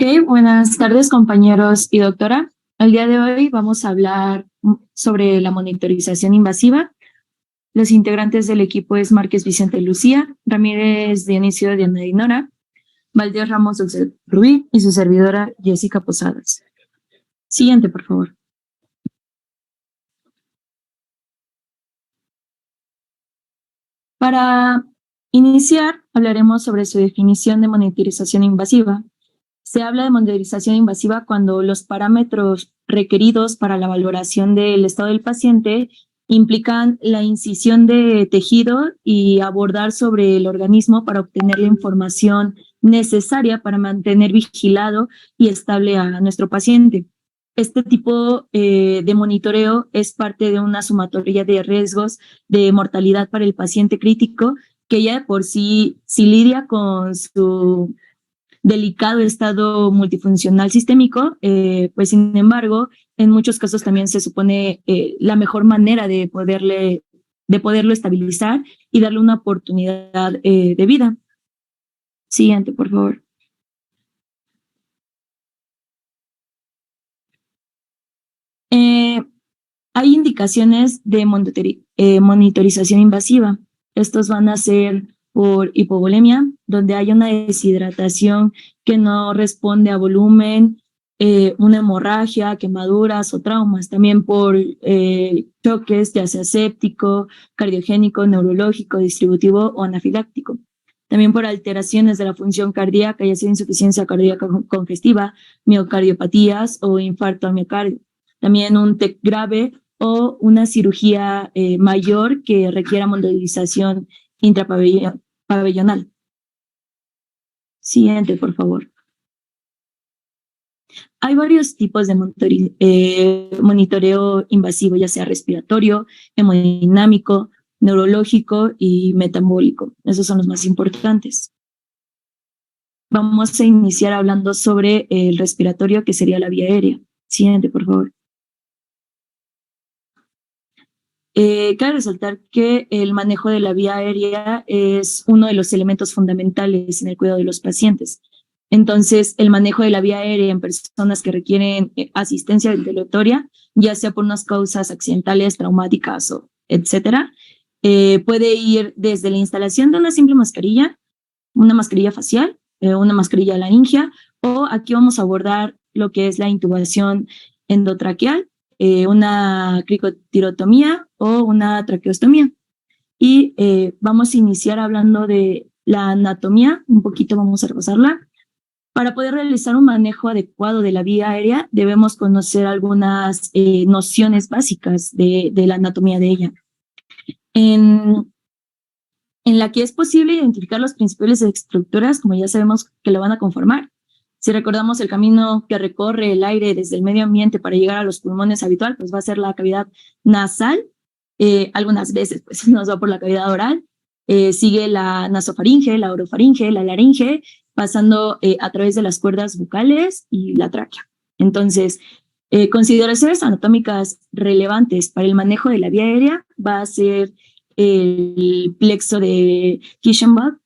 Ok, buenas tardes compañeros y doctora. El día de hoy vamos a hablar sobre la monitorización invasiva. Los integrantes del equipo es Márquez Vicente Lucía, Ramírez Dionisio Diana Dinora, Valdés Ramos Rubí y su servidora Jessica Posadas. Siguiente, por favor. Para iniciar, hablaremos sobre su definición de monitorización invasiva. Se habla de monitorización invasiva cuando los parámetros requeridos para la valoración del estado del paciente implican la incisión de tejido y abordar sobre el organismo para obtener la información necesaria para mantener vigilado y estable a nuestro paciente. Este tipo de monitoreo es parte de una sumatoria de riesgos de mortalidad para el paciente crítico que ya de por sí, si lidia con su delicado estado multifuncional sistémico, pues sin embargo, en muchos casos también se supone la mejor manera de poderlo estabilizar y darle una oportunidad de vida. Siguiente, por favor. Hay indicaciones de monitorización invasiva. Estos van a ser por hipovolemia, donde hay una deshidratación que no responde a volumen, una hemorragia, quemaduras o traumas, también por choques, ya sea séptico, cardiogénico, neurológico, distributivo o anafiláctico. También por alteraciones de la función cardíaca, ya sea insuficiencia cardíaca congestiva, miocardiopatías o infarto al miocardio. También un TEC grave o una cirugía mayor que requiera monitorización intrapabellonal. Siguiente, por favor. Hay varios tipos de monitoreo invasivo, ya sea respiratorio, hemodinámico, neurológico y metabólico. Esos son los más importantes. Vamos a iniciar hablando sobre el respiratorio, que sería la vía aérea. Siguiente, por favor. Cabe resaltar que el manejo de la vía aérea es uno de los elementos fundamentales en el cuidado de los pacientes. Entonces, el manejo de la vía aérea en personas que requieren asistencia ventilatoria, ya sea por unas causas accidentales, traumáticas o etcétera, puede ir desde la instalación de una simple mascarilla, una mascarilla facial, una mascarilla laringea, o aquí vamos a abordar lo que es la intubación endotraqueal, una cricotirotomía o una traqueostomía. Y vamos a iniciar hablando de la anatomía, un poquito vamos a repasarla. Para poder realizar un manejo adecuado de la vía aérea, debemos conocer algunas nociones básicas de la anatomía de ella. En la que es posible identificar las principales estructuras, como ya sabemos que lo van a conformar. Si recordamos el camino que recorre el aire desde el medio ambiente para llegar a los pulmones habitual, pues va a ser la cavidad nasal. Algunas veces pues nos va por la cavidad oral. Sigue la nasofaringe, la orofaringe, la laringe, pasando a través de las cuerdas bucales y la tráquea. Entonces, consideraciones anatómicas relevantes para el manejo de la vía aérea va a ser el plexo de Kiesenbach.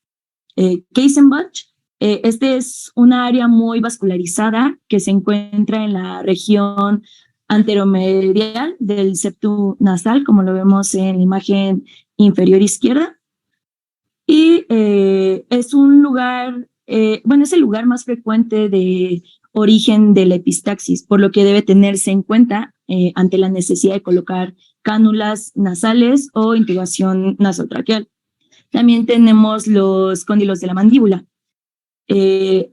Este es una área muy vascularizada que se encuentra en la región anteromedial del septum nasal, como lo vemos en la imagen inferior izquierda. Y es un lugar, es el lugar más frecuente de origen de la epistaxis, por lo que debe tenerse en cuenta ante la necesidad de colocar cánulas nasales o intubación nasotraqueal. También tenemos los cóndilos de la mandíbula.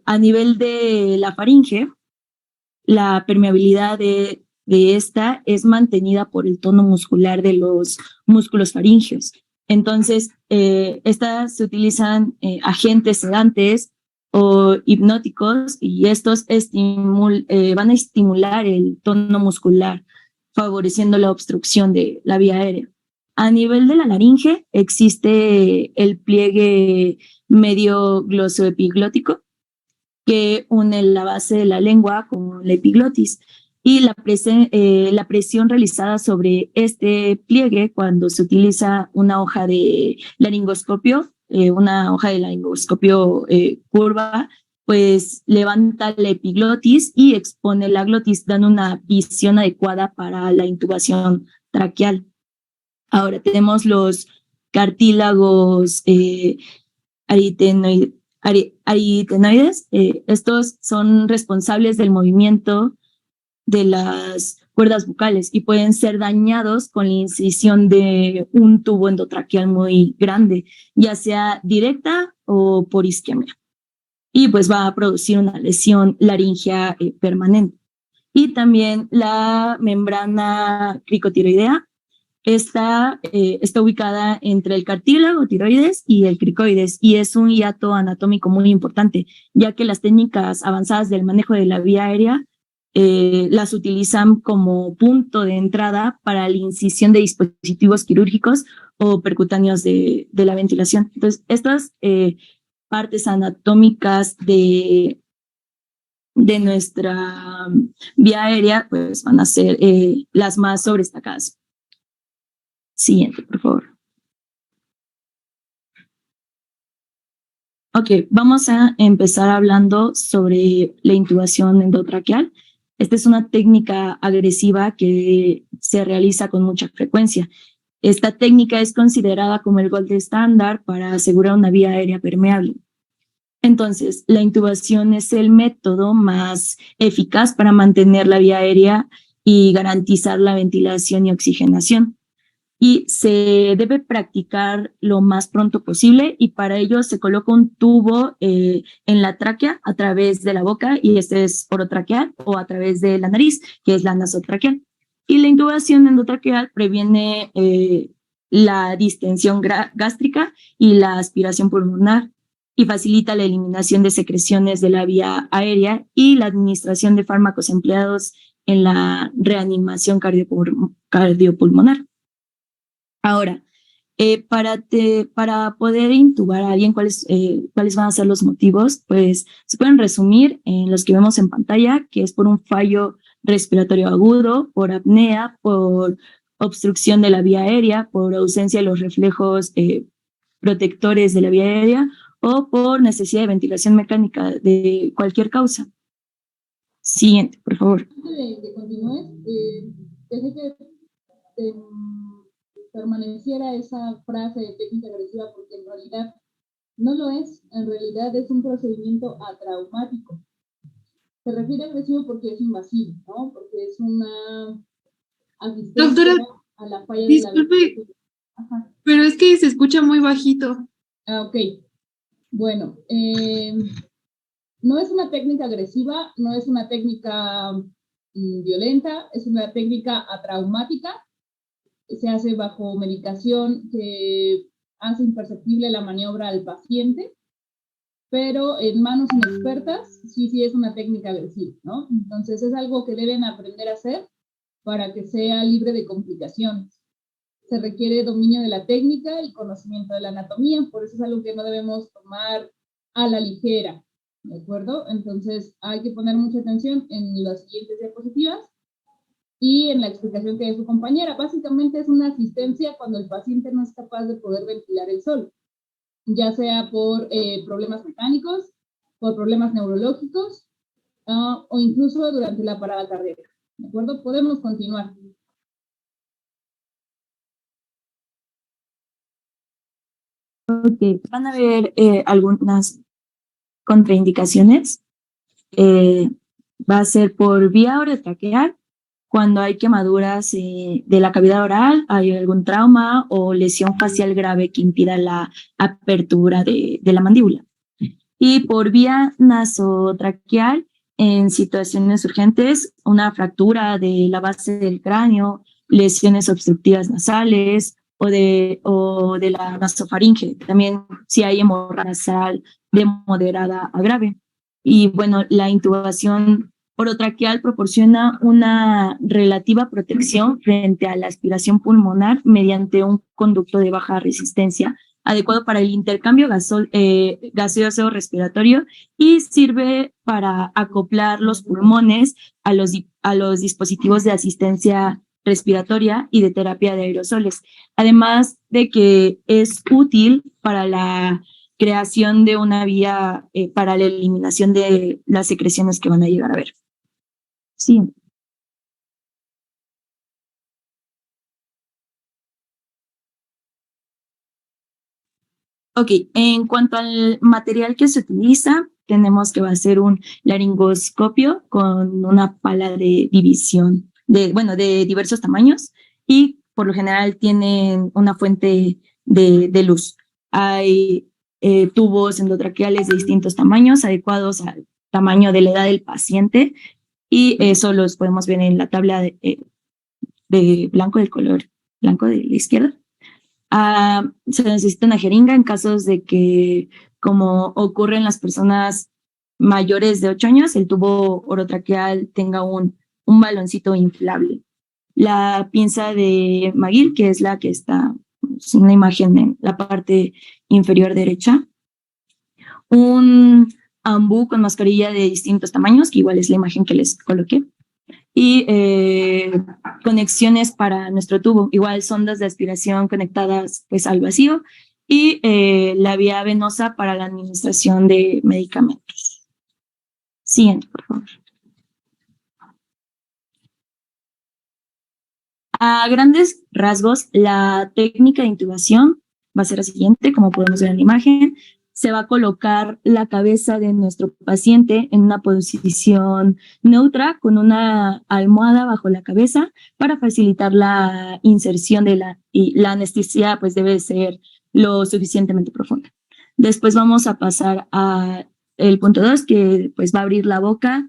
A nivel de la faringe, la permeabilidad de esta es mantenida por el tono muscular de los músculos faringeos. Entonces, estas se utilizan agentes sedantes o hipnóticos y estos van a estimular el tono muscular, favoreciendo la obstrucción de la vía aérea. A nivel de la laringe existe el pliegue medio glosoepiglótico, que une la base de la lengua con la epiglotis. Y la presión realizada sobre este pliegue cuando se utiliza una hoja de laringoscopio, curva, pues levanta la epiglotis y expone la glotis, dando una visión adecuada para la intubación traqueal. Ahora tenemos los cartílagos aritenoides. Estos son responsables del movimiento de las cuerdas bucales y pueden ser dañados con la incisión de un tubo endotraqueal muy grande, ya sea directa o por isquemia. Y pues va a producir una lesión laringea permanente. Y también la membrana cricotiroidea está ubicada entre el cartílago tiroides y el cricoides y es un hiato anatómico muy importante, ya que las técnicas avanzadas del manejo de la vía aérea las utilizan como punto de entrada para la incisión de dispositivos quirúrgicos o percutáneos de la ventilación. Entonces, estas partes anatómicas de nuestra vía aérea pues van a ser las más sobredestacadas. Siguiente, por favor. Ok, vamos a empezar hablando sobre la intubación endotraqueal. Esta es una técnica agresiva que se realiza con mucha frecuencia. Esta técnica es considerada como el gold estándar para asegurar una vía aérea permeable. Entonces, la intubación es el método más eficaz para mantener la vía aérea y garantizar la ventilación y oxigenación. Y se debe practicar lo más pronto posible y para ello se coloca un tubo en la tráquea a través de la boca y este es orotraqueal o a través de la nariz, que es la nasotraqueal. Y la intubación endotraqueal previene la distensión gástrica y la aspiración pulmonar y facilita la eliminación de secreciones de la vía aérea y la administración de fármacos empleados en la reanimación cardiopulmonar. Ahora, para poder intubar a alguien, ¿cuáles van a ser los motivos? Pues se pueden resumir en los que vemos en pantalla, que es por un fallo respiratorio agudo, por apnea, por obstrucción de la vía aérea, por ausencia de los reflejos protectores de la vía aérea o por necesidad de ventilación mecánica de cualquier causa. Siguiente, por favor. Antes de continúes, dejé que permaneciera esa frase de técnica agresiva porque en realidad no lo es, en realidad es un procedimiento atraumático. Se refiere a agresivo porque es invasivo, ¿no? Porque es una asistencia Doctora, a la falla disculpe, de la... Ajá. Pero es que se escucha muy bajito. Ok, bueno, no es una técnica agresiva, no es una técnica violenta, es una técnica atraumática. Se hace bajo medicación que hace imperceptible la maniobra al paciente, pero en manos inexpertas sí es una técnica agresiva, ¿no? Entonces es algo que deben aprender a hacer para que sea libre de complicaciones. Se requiere dominio de la técnica y conocimiento de la anatomía, por eso es algo que no debemos tomar a la ligera, ¿de acuerdo? Entonces hay que poner mucha atención en las siguientes diapositivas y en la explicación que dio su compañera. Básicamente es una asistencia cuando el paciente no es capaz de poder ventilar él solo, ya sea por problemas mecánicos, por problemas neurológicos o incluso durante la parada cardíaca. ¿De acuerdo? Podemos continuar. Ok, van a haber algunas contraindicaciones. Va a ser por vía orotraqueal cuando hay quemaduras de la cavidad oral, hay algún trauma o lesión facial grave que impida la apertura de la mandíbula. Y por vía nasotraqueal, en situaciones urgentes, una fractura de la base del cráneo, lesiones obstructivas nasales o de la nasofaringe. También si hay hemorragia nasal de moderada a grave. Y bueno, la intubación orotraqueal proporciona una relativa protección frente a la aspiración pulmonar mediante un conducto de baja resistencia adecuado para el intercambio gaseoso respiratorio y sirve para acoplar los pulmones a los dispositivos de asistencia respiratoria y de terapia de aerosoles, además de que es útil para la creación de una vía para la eliminación de las secreciones que van a llegar a ver. Sí. Ok, en cuanto al material que se utiliza, tenemos que va a ser un laringoscopio con una pala de división, de diversos tamaños y por lo general tienen una fuente de luz. Hay tubos endotraqueales de distintos tamaños adecuados al tamaño de la edad del paciente y eso los podemos ver en la tabla de blanco, del color blanco de la izquierda. Se necesita una jeringa en casos de que, como ocurre en las personas mayores de 8 años, el tubo orotraqueal tenga un baloncito inflable. La pinza de McGill, que es la que está en una imagen en la parte inferior derecha. Un ambú con mascarilla de distintos tamaños, que igual es la imagen que les coloqué. Y conexiones para nuestro tubo, igual sondas de aspiración conectadas pues al vacío y la vía venosa para la administración de medicamentos. Siguiente, por favor. A grandes rasgos, la técnica de intubación va a ser la siguiente, como podemos ver en la imagen. Se va a colocar la cabeza de nuestro paciente en una posición neutra con una almohada bajo la cabeza para facilitar la inserción y la anestesia pues debe ser lo suficientemente profunda. Después vamos a pasar a el punto 2, que pues va a abrir la boca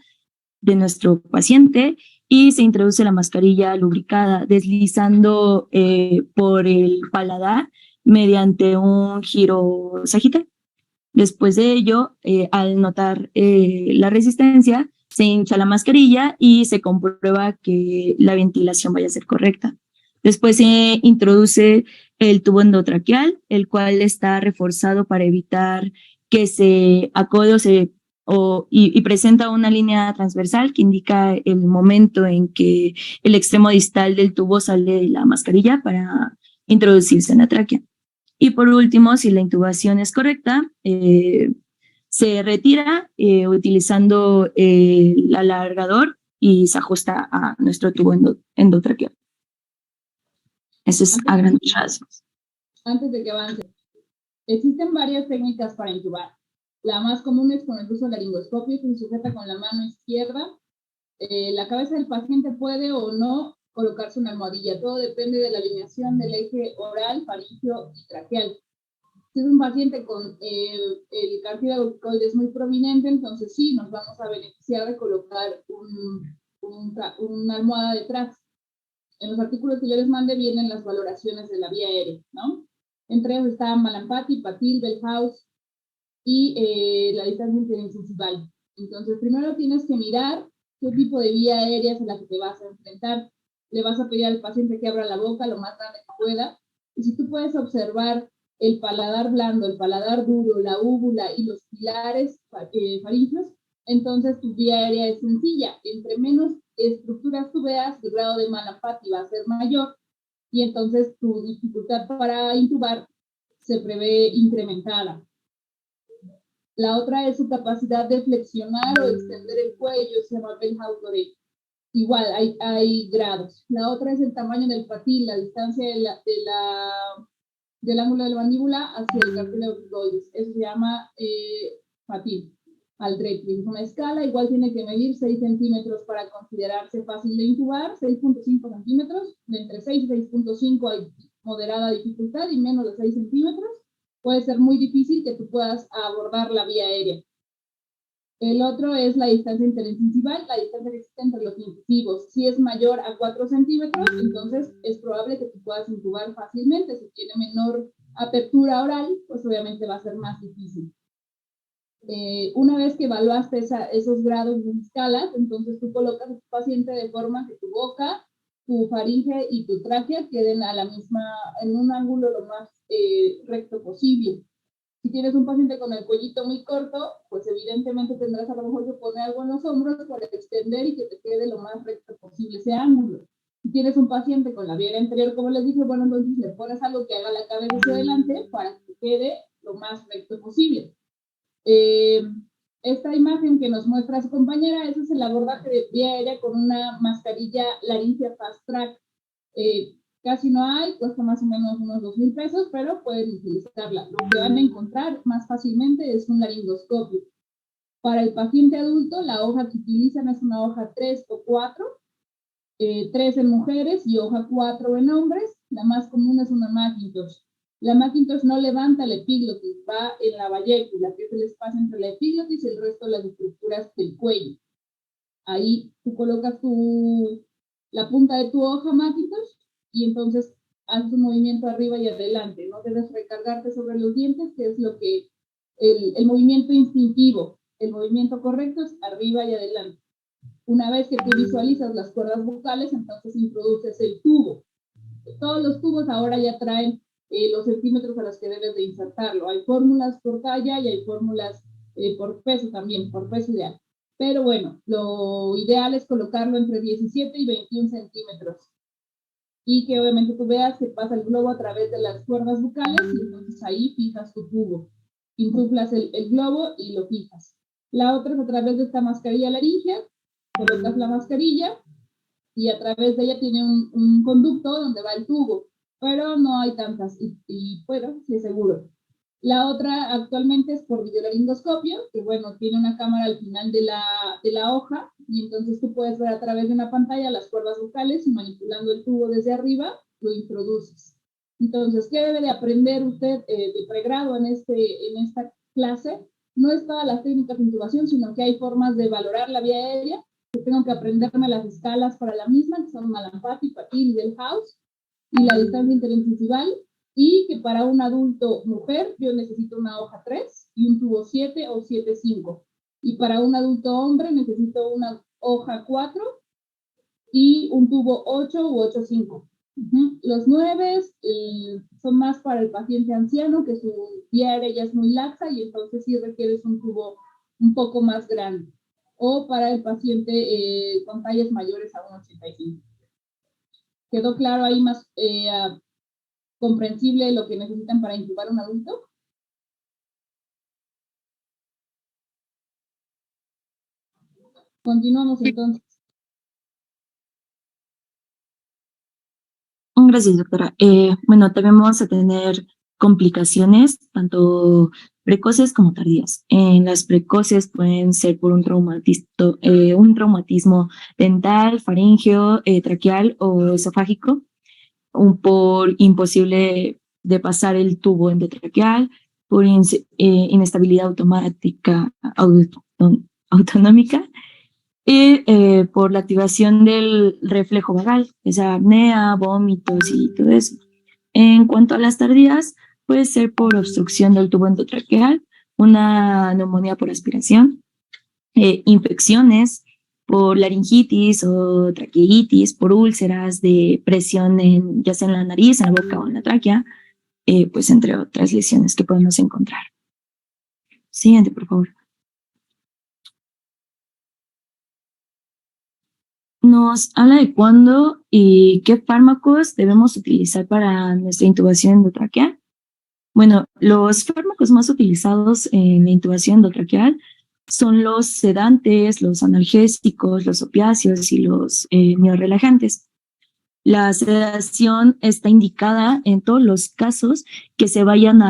de nuestro paciente y se introduce la mascarilla lubricada deslizando por el paladar mediante un giro sagital. Después de ello, al notar la resistencia, se hincha la mascarilla y se comprueba que la ventilación vaya a ser correcta. Después se introduce el tubo endotraqueal, el cual está reforzado para evitar que se acode y presenta una línea transversal que indica el momento en que el extremo distal del tubo sale de la mascarilla para introducirse en la tráquea. Y por último, si la intubación es correcta, se retira utilizando el alargador y se ajusta a nuestro tubo endotraqueal. Eso es a grandes rasgos. Antes de que avance, existen varias técnicas para intubar. La más común es con el uso del laringoscopio, que se sujeta con la mano izquierda. La cabeza del paciente puede o no colocarse una almohadilla. Todo depende de la alineación del eje oral, faríngeo y traqueal. Si es un paciente con el cartílago cricoides muy prominente, entonces sí, nos vamos a beneficiar de colocar una almohada detrás. En los artículos que yo les mandé vienen las valoraciones de la vía aérea, ¿no? Entre ellos está Malampati, Patil, Bellhaus y la distancia interinsusival. Entonces, primero tienes que mirar qué tipo de vía aérea es la que te vas a enfrentar. Le vas a pedir al paciente que abra la boca lo más grande que pueda. Y si tú puedes observar el paladar blando, el paladar duro, la úvula y los pilares faríngeos, entonces tu vía aérea es sencilla. Entre menos estructuras tú veas, el grado de Malampati va a ser mayor y entonces tu dificultad para intubar se prevé incrementada. La otra es su capacidad de flexionar o extender el cuello, se llama Bellhaus-Doré. Igual, hay grados. La otra es el tamaño del patil, la distancia del ángulo de la mandíbula hacia el cartílago cricoides. Eso se llama patil. Aldrich. Es una escala, igual tiene que medir 6 centímetros para considerarse fácil de intubar, 6.5 centímetros, de entre 6 y 6.5 hay moderada dificultad y menos de 6 centímetros puede ser muy difícil que tú puedas abordar la vía aérea. El otro es la distancia interincisival, la distancia que existe entre los incisivos. Si es mayor a 4 centímetros, entonces es probable que tú puedas intubar fácilmente. Si tiene menor apertura oral, pues obviamente va a ser más difícil. Una vez que evaluaste esos grados de escalas, entonces tú colocas a tu paciente de forma que tu boca, tu faringe y tu tráquea queden en un ángulo lo más recto posible. Si tienes un paciente con el cuellito muy corto, pues evidentemente tendrás a lo mejor que poner algo en los hombros para extender y que te quede lo más recto posible ese ángulo. Si tienes un paciente con la vía anterior, como les dije, bueno, entonces le pones algo que haga la cabeza hacia adelante para que quede lo más recto posible. Esta imagen que nos muestra su compañera, ese es el abordaje de vía aérea con una mascarilla laringea Fast Track. Casi no hay, cuesta más o menos unos 2,000 pesos, pero pueden utilizarla. Lo que van a encontrar más fácilmente es un laringoscopio. Para el paciente adulto, la hoja que utilizan es una hoja 3 o 4, 3 en mujeres y hoja 4 en hombres. La más común es una Macintosh. La Macintosh no levanta la epiglotis, va en la vallécula, que es el espacio entre la epiglotis y el resto de las estructuras del cuello. Ahí tú colocas la punta de tu hoja Macintosh y entonces haces un movimiento arriba y adelante. No debes recargarte sobre los dientes, que es lo que el movimiento instintivo. El movimiento correcto es arriba y adelante. Una vez que tú visualizas las cuerdas vocales, entonces introduces el tubo. Todos los tubos ahora ya traen los centímetros a los que debes de insertarlo. Hay fórmulas por talla y hay fórmulas por peso también, por peso ideal. Pero bueno, lo ideal es colocarlo entre 17 y 21 centímetros. Y que obviamente tú veas que pasa el globo a través de las cuerdas bucales y entonces ahí fijas tu tubo. Insuflas el globo y lo fijas. La otra es a través de esta mascarilla laringea. Colocas la mascarilla y a través de ella tiene un conducto donde va el tubo, pero no hay tantas y bueno, sí es seguro. La otra actualmente es por videolaringoscopio, que bueno, tiene una cámara al final de la hoja y entonces tú puedes ver a través de una pantalla las cuerdas vocales y manipulando el tubo desde arriba lo introduces. Entonces, ¿qué debe de aprender usted de pregrado en esta clase? No es todas las técnicas de intubación, sino que hay formas de valorar la vía aérea, que tengo que aprenderme las escalas para la misma, que son Mallampati, Patil y Delhaus, y la distancia interincisival, y que para un adulto mujer yo necesito una hoja 3 y un tubo 7 o 7,5. Y para un adulto hombre necesito una hoja 4 y un tubo 8 u 8,5. Los 9 son más para el paciente anciano, que su vía aérea ya es muy laxa y entonces sí requieres un tubo un poco más grande. O para el paciente con tallas mayores a 1,85. ¿Quedó claro ahí más comprensible lo que necesitan para intubar un adulto? Continuamos entonces. Gracias, doctora. Bueno, también vamos a tener complicaciones, tanto precoces como tardías. En las precoces pueden ser por un traumatismo dental, faríngeo, traqueal o esofágico, por imposible de pasar el tubo endotraqueal, por inestabilidad automática autonómica, y por la activación del reflejo vagal, esa apnea, vómitos y todo eso. En cuanto a las tardías, puede ser por obstrucción del tubo endotraqueal, una neumonía por aspiración, infecciones por laringitis o traqueitis, por úlceras de presión ya sea en la nariz, en la boca o en la tráquea, pues entre otras lesiones que podemos encontrar. Siguiente, por favor. Nos habla de cuándo y qué fármacos debemos utilizar para nuestra intubación endotraqueal. Bueno, los fármacos más utilizados en la intubación endotraqueal son los sedantes, los analgésicos, los opiáceos y los neorelajantes. La sedación está indicada en todos los casos que se vayan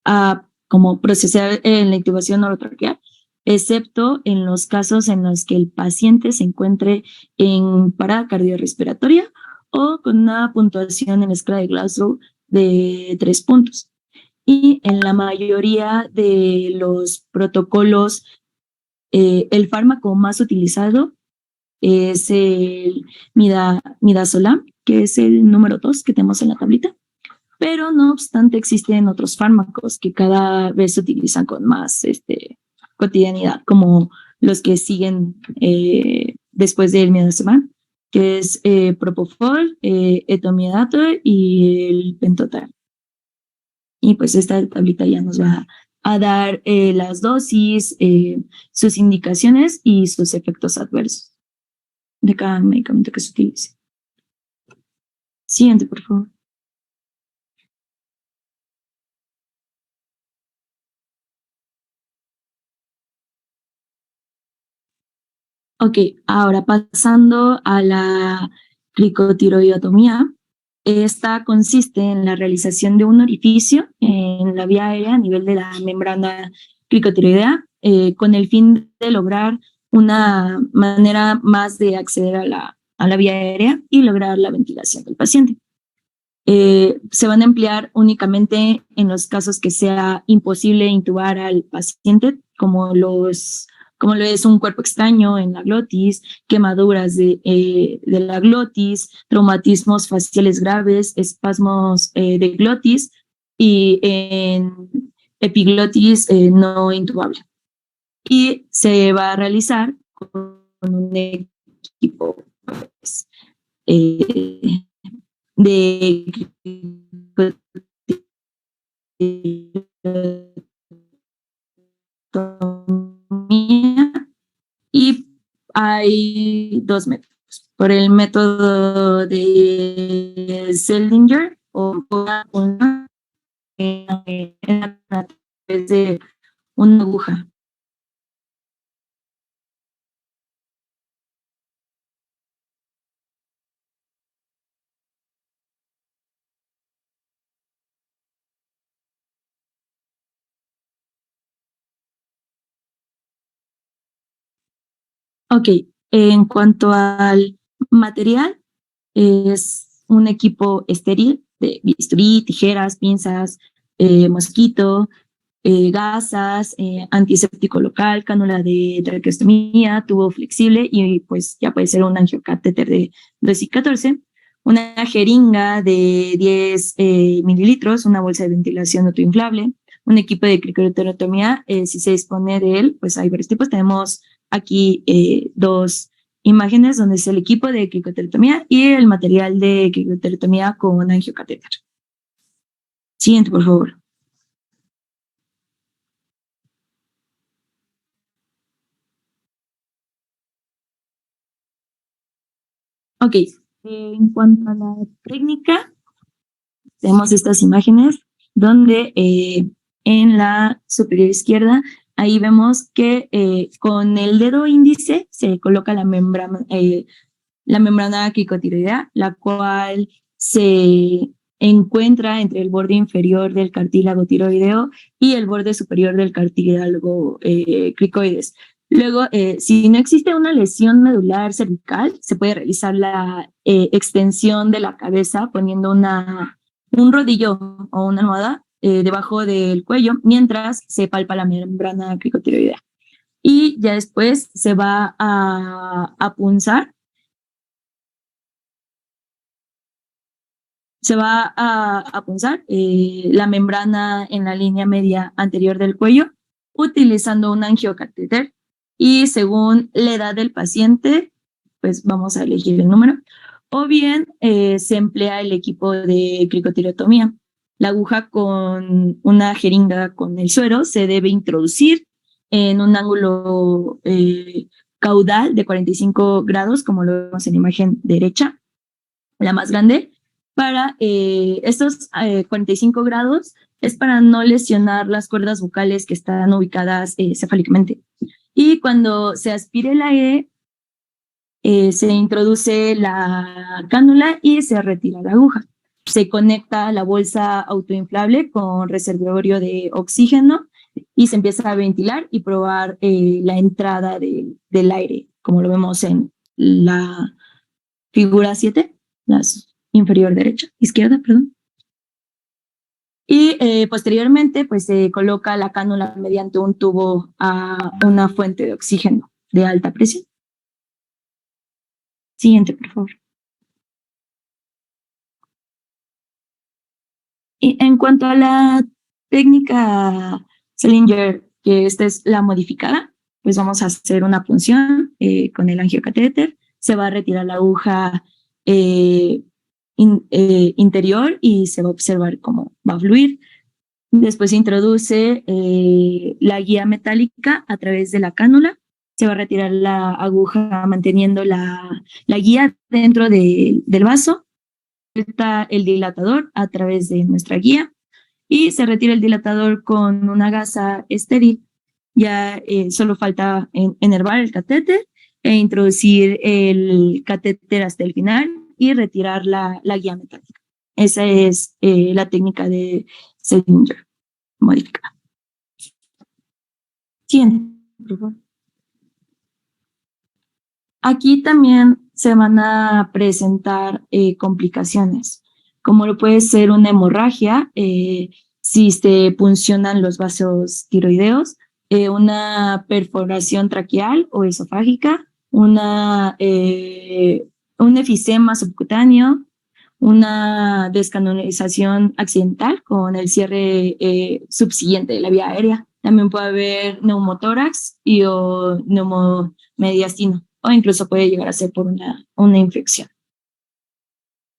a como procesar en la intubación orotraqueal, excepto en los casos en los que el paciente se encuentre en parada cardiorrespiratoria o con una puntuación en la escala de Glasgow de 3 puntos. Y en la mayoría de los protocolos, el fármaco más utilizado es el midazolam, que es el número 2 que tenemos en la tablita. Pero no obstante existen otros fármacos que cada vez se utilizan con más cotidianidad, como los que siguen después del midazolam, que es propofol, etomidato y el pentotal. Y pues esta tablita ya nos va a dar las dosis, sus indicaciones y sus efectos adversos de cada medicamento que se utilice. Siguiente, por favor. Ok, ahora pasando a la cricotiroidotomía. Esta consiste en la realización de un orificio en la vía aérea a nivel de la membrana cricotiroidea con el fin de lograr una manera más de acceder a la vía aérea y lograr la ventilación del paciente. Se van a emplear únicamente en los casos que sea imposible intubar al paciente, como lo es un cuerpo extraño en la glotis, quemaduras de la glotis, traumatismos faciales graves, espasmos de glotis y en epiglotis no intubable. Y se va a realizar con un equipo pues, de y hay 2 métodos. Por el método de Seldinger o a través de una aguja. Ok, en cuanto al material, es un equipo estéril de bisturí, tijeras, pinzas, mosquito, gasas, antiséptico local, cánula de traqueostomía, tubo flexible y pues ya puede ser un angiocatéter de 2 y 14, una jeringa de 10 mililitros, una bolsa de ventilación autoinflable, un equipo de cricoterotomía, si se dispone de él, pues hay varios tipos. Tenemos aquí 2 imágenes donde es el equipo de cricoterotomía y el material de cricoterotomía con angiocatéter. Siguiente, por favor. Ok, en cuanto a la técnica, tenemos estas imágenes donde en la superior izquierda, ahí vemos que con el dedo índice se coloca la membrana cricotiroidea, la cual se encuentra entre el borde inferior del cartílago tiroideo y el borde superior del cartílago cricoides. Luego, si no existe una lesión medular cervical, se puede realizar la extensión de la cabeza poniendo un rodillo o una almohada debajo del cuello mientras se palpa la membrana cricotiroidea. Y ya después se va a punzar. Se va a punzar la membrana en la línea media anterior del cuello utilizando un angiocatéter y según la edad del paciente, pues vamos a elegir el número, o bien se emplea el equipo de cricotirotomía. La aguja con una jeringa con el suero se debe introducir en un ángulo caudal de 45 grados, como lo vemos en la imagen derecha, la más grande. Para estos 45 grados es para no lesionar las cuerdas vocales que están ubicadas cefálicamente. Y cuando se aspire el aire, se introduce la cánula y se retira la aguja. se conecta la bolsa autoinflable con reservorio de oxígeno y se empieza a ventilar y probar la entrada del aire, como lo vemos en la figura 7, la inferior derecha, izquierda, perdón. Y posteriormente, pues se coloca la cánula mediante un tubo a una fuente de oxígeno de alta presión. Siguiente, por favor. Y en cuanto a la técnica Salinger, que esta es la modificada, pues vamos a hacer una punción con el angiocatéter. Se va a retirar la aguja interior y se va a observar cómo va a fluir. Después se introduce la guía metálica a través de la cánula. Se va a retirar la aguja manteniendo la guía dentro del vaso. Está el dilatador a través de nuestra guía y se retira el dilatador con una gasa estéril. Ya solo falta enervar el catéter e introducir el catéter hasta el final y retirar la guía metálica. Esa es la técnica de Salinger modificada. Siguiente, por favor. Aquí también se van a presentar complicaciones, como lo puede ser una hemorragia, si se puncionan los vasos tiroideos, una perforación traqueal o esofágica, un efisema subcutáneo, una descanalización accidental con el cierre subsiguiente de la vía aérea. También puede haber neumotórax o neumomediastino, o incluso puede llegar a ser por una infección.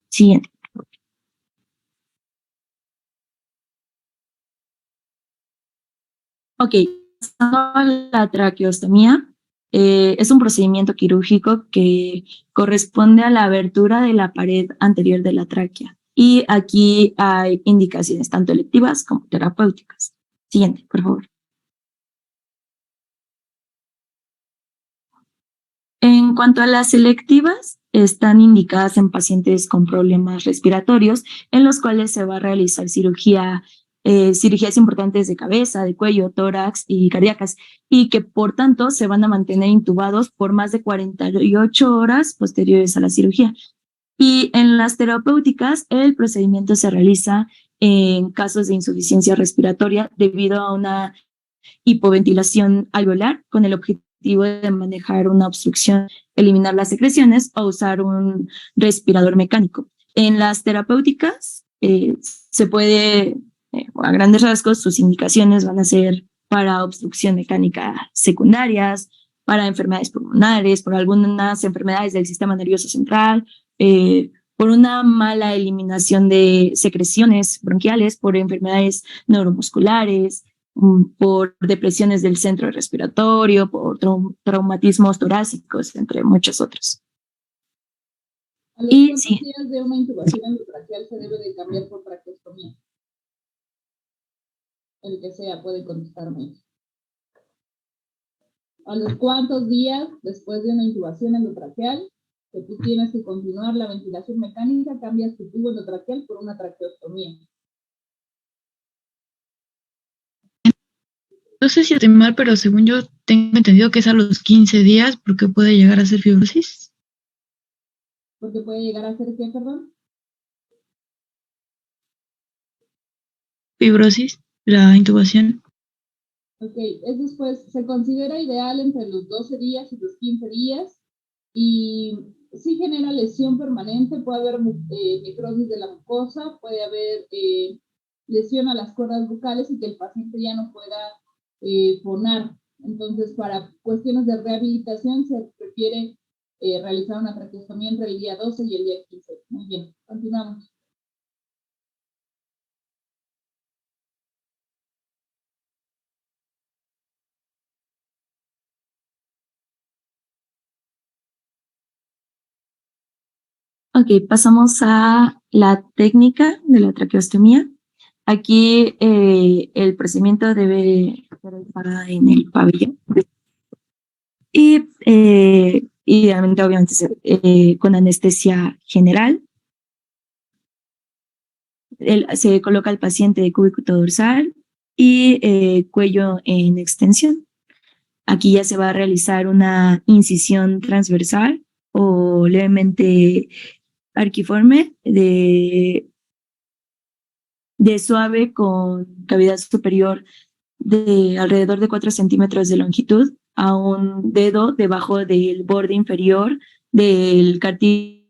Siguiente. Ok, la traqueostomía es un procedimiento quirúrgico que corresponde a la abertura de la pared anterior de la tráquea. Y aquí hay indicaciones tanto electivas como terapéuticas. Siguiente, por favor. En cuanto a las selectivas, están indicadas en pacientes con problemas respiratorios, en los cuales se va a realizar cirugías importantes de cabeza, de cuello, tórax y cardíacas, y que por tanto se van a mantener intubados por más de 48 horas posteriores a la cirugía. Y en las terapéuticas, el procedimiento se realiza en casos de insuficiencia respiratoria debido a una hipoventilación alveolar con el objetivo de manejar una obstrucción, eliminar las secreciones o usar un respirador mecánico. En las terapéuticas se puede, a grandes rasgos, sus indicaciones van a ser para obstrucción mecánica secundarias, para enfermedades pulmonares, por algunas enfermedades del sistema nervioso central, por una mala eliminación de secreciones bronquiales, por enfermedades neuromusculares, por depresiones del centro respiratorio, por traumatismos torácicos, entre muchos otros. ¿A los cuántos días de una intubación endotraqueal se debe de cambiar por traqueostomía? El que sea puede contestarme. ¿A los cuántos días después de una intubación endotraqueal que tú tienes que continuar la ventilación mecánica, cambias tu tubo endotraqueal por una traqueostomía? No sé si estoy mal, pero según yo tengo entendido que es a los 15 días porque puede llegar a ser fibrosis. ¿Porque puede llegar a ser qué, perdón? Fibrosis, la intubación. Ok, es después, se considera ideal entre los 12 días y los 15 días y sí genera lesión permanente, puede haber necrosis de la mucosa, puede haber lesión a las cuerdas vocales y que el paciente ya no pueda fonar. Entonces, para cuestiones de rehabilitación se prefiere realizar una traqueostomía entre el día 12 y el día 15. Muy bien, continuamos. Ok, pasamos a la técnica de la traqueostomía. Aquí el procedimiento debe ser en el pabellón. Y idealmente, obviamente, con anestesia general. se coloca al paciente de cúbito dorsal y cuello en extensión. Aquí ya se va a realizar una incisión transversal o levemente arquiforme de suave con cavidad superior de alrededor de 4 centímetros de longitud a un dedo debajo del borde inferior del cartílago.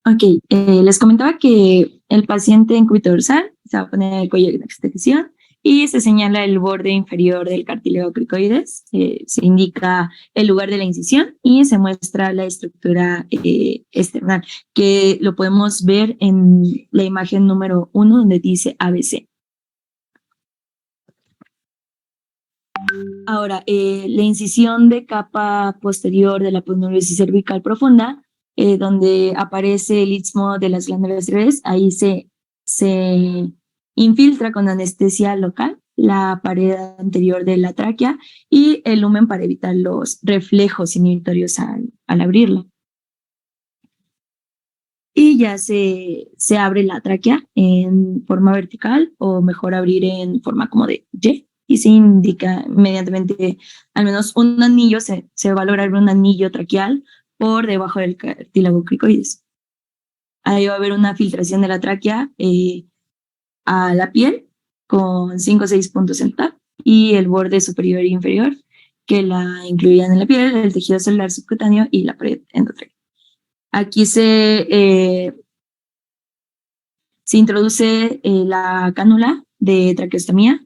Ok, les comentaba que el paciente en cúbito dorsal se va a poner el cuello en extensión y se señala el borde inferior del cartílago cricoides, se indica el lugar de la incisión y se muestra la estructura externa, que lo podemos ver en la imagen número 1 donde dice ABC. Ahora, la incisión de capa posterior de la aponeurosis cervical profunda, donde aparece el istmo de las glándulas tiroides, ahí se infiltra con anestesia local la pared anterior de la tráquea y el lumen para evitar los reflejos inhibitorios al abrirla. Y ya se abre la tráquea en forma vertical o mejor abrir en forma como de Y se indica mediante al menos un anillo, se va a lograr un anillo traqueal por debajo del cartílago cricoides. Ahí va a haber una filtración de la tráquea a la piel con 5 o 6 puntos en TAP y el borde superior e inferior que la incluían en la piel, el tejido celular subcutáneo y la pared endotráquea. Aquí se introduce la cánula de traqueostomía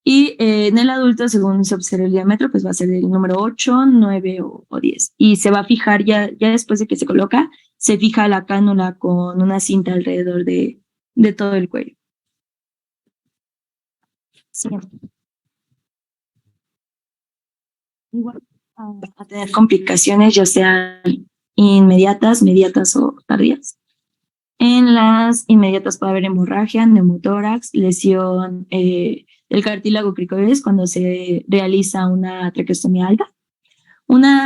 y en el adulto, según se observa el diámetro, pues va a ser del número 8, 9 o 10. Y se va a fijar ya después de que se coloca, se fija la cánula con una cinta alrededor de todo el cuello. Sí. Igual a tener complicaciones, ya sean inmediatas, mediatas o tardías. En las inmediatas puede haber hemorragia, neumotórax, lesión del cartílago cricoides cuando se realiza una traqueostomía alta.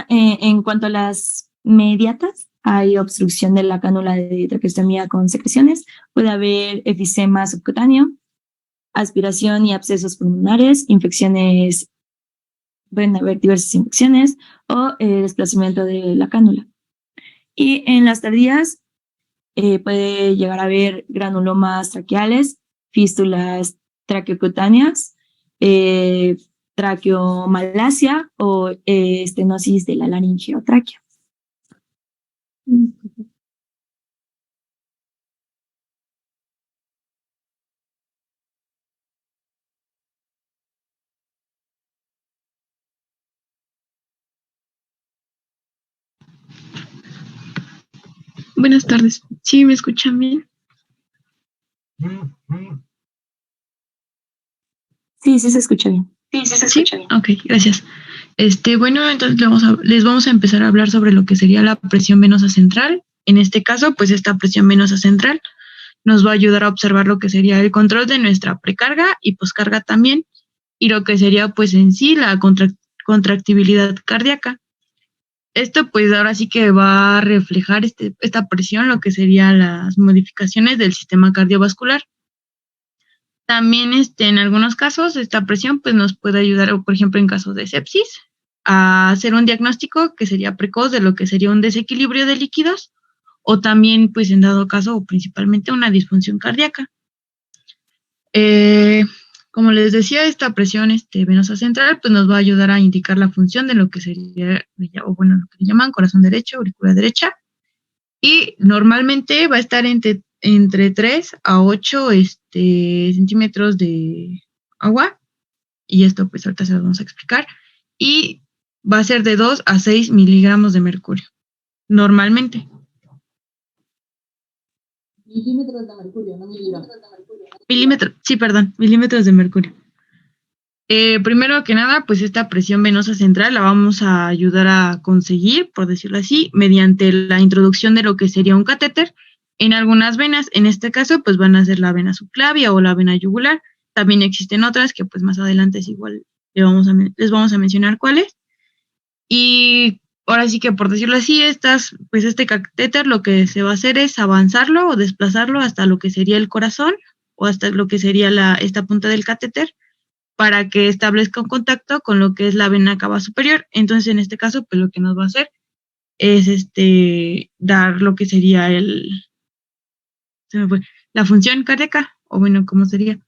En cuanto a las mediatas, hay obstrucción de la cánula de traqueostomía con secreciones, puede haber efisema subcutáneo, aspiración y abscesos pulmonares, infecciones, pueden haber diversas infecciones o desplazamiento de la cánula. Y en las tardías puede llegar a haber granulomas traqueales, fístulas traqueocutáneas, traqueomalacia o estenosis de la laringe o tráquea. Buenas tardes. ¿Sí me escuchan bien? Sí, se escucha bien. ¿Sí? Ok, gracias. Bueno, entonces les vamos a empezar a hablar sobre lo que sería la presión venosa central. En este caso, pues esta presión venosa central nos va a ayudar a observar lo que sería el control de nuestra precarga y poscarga también, y lo que sería pues en sí la contractibilidad cardíaca. Esto pues ahora sí que va a reflejar esta presión, lo que serían las modificaciones del sistema cardiovascular. También en algunos casos esta presión pues nos puede ayudar, por ejemplo en casos de sepsis, a hacer un diagnóstico que sería precoz de lo que sería un desequilibrio de líquidos o también pues en dado caso o principalmente una disfunción cardíaca. Como les decía, esta presión venosa central pues nos va a ayudar a indicar la función de lo que sería, o bueno, lo que le llaman corazón derecho, aurícula derecha, y normalmente va a estar entre 3 a 8 centímetros de agua, y esto pues ahorita se lo vamos a explicar, y va a ser de 2 a 6 miligramos de mercurio, normalmente. Milímetros de mercurio, no miligramos. Milímetros de mercurio. Primero que nada, pues esta presión venosa central la vamos a ayudar a conseguir, por decirlo así, mediante la introducción de lo que sería un catéter en algunas venas. En este caso, pues van a ser la vena subclavia o la vena yugular. También existen otras que pues más adelante es igual, les vamos a mencionar cuáles. Y ahora sí que por decirlo así, pues este catéter lo que se va a hacer es avanzarlo o desplazarlo hasta lo que sería el corazón o hasta lo que sería esta punta del catéter, para que establezca un contacto con lo que es la vena cava superior. Entonces, en este caso, pues lo que nos va a hacer es dar lo que sería la función cardíaca, o bueno, ¿cómo sería?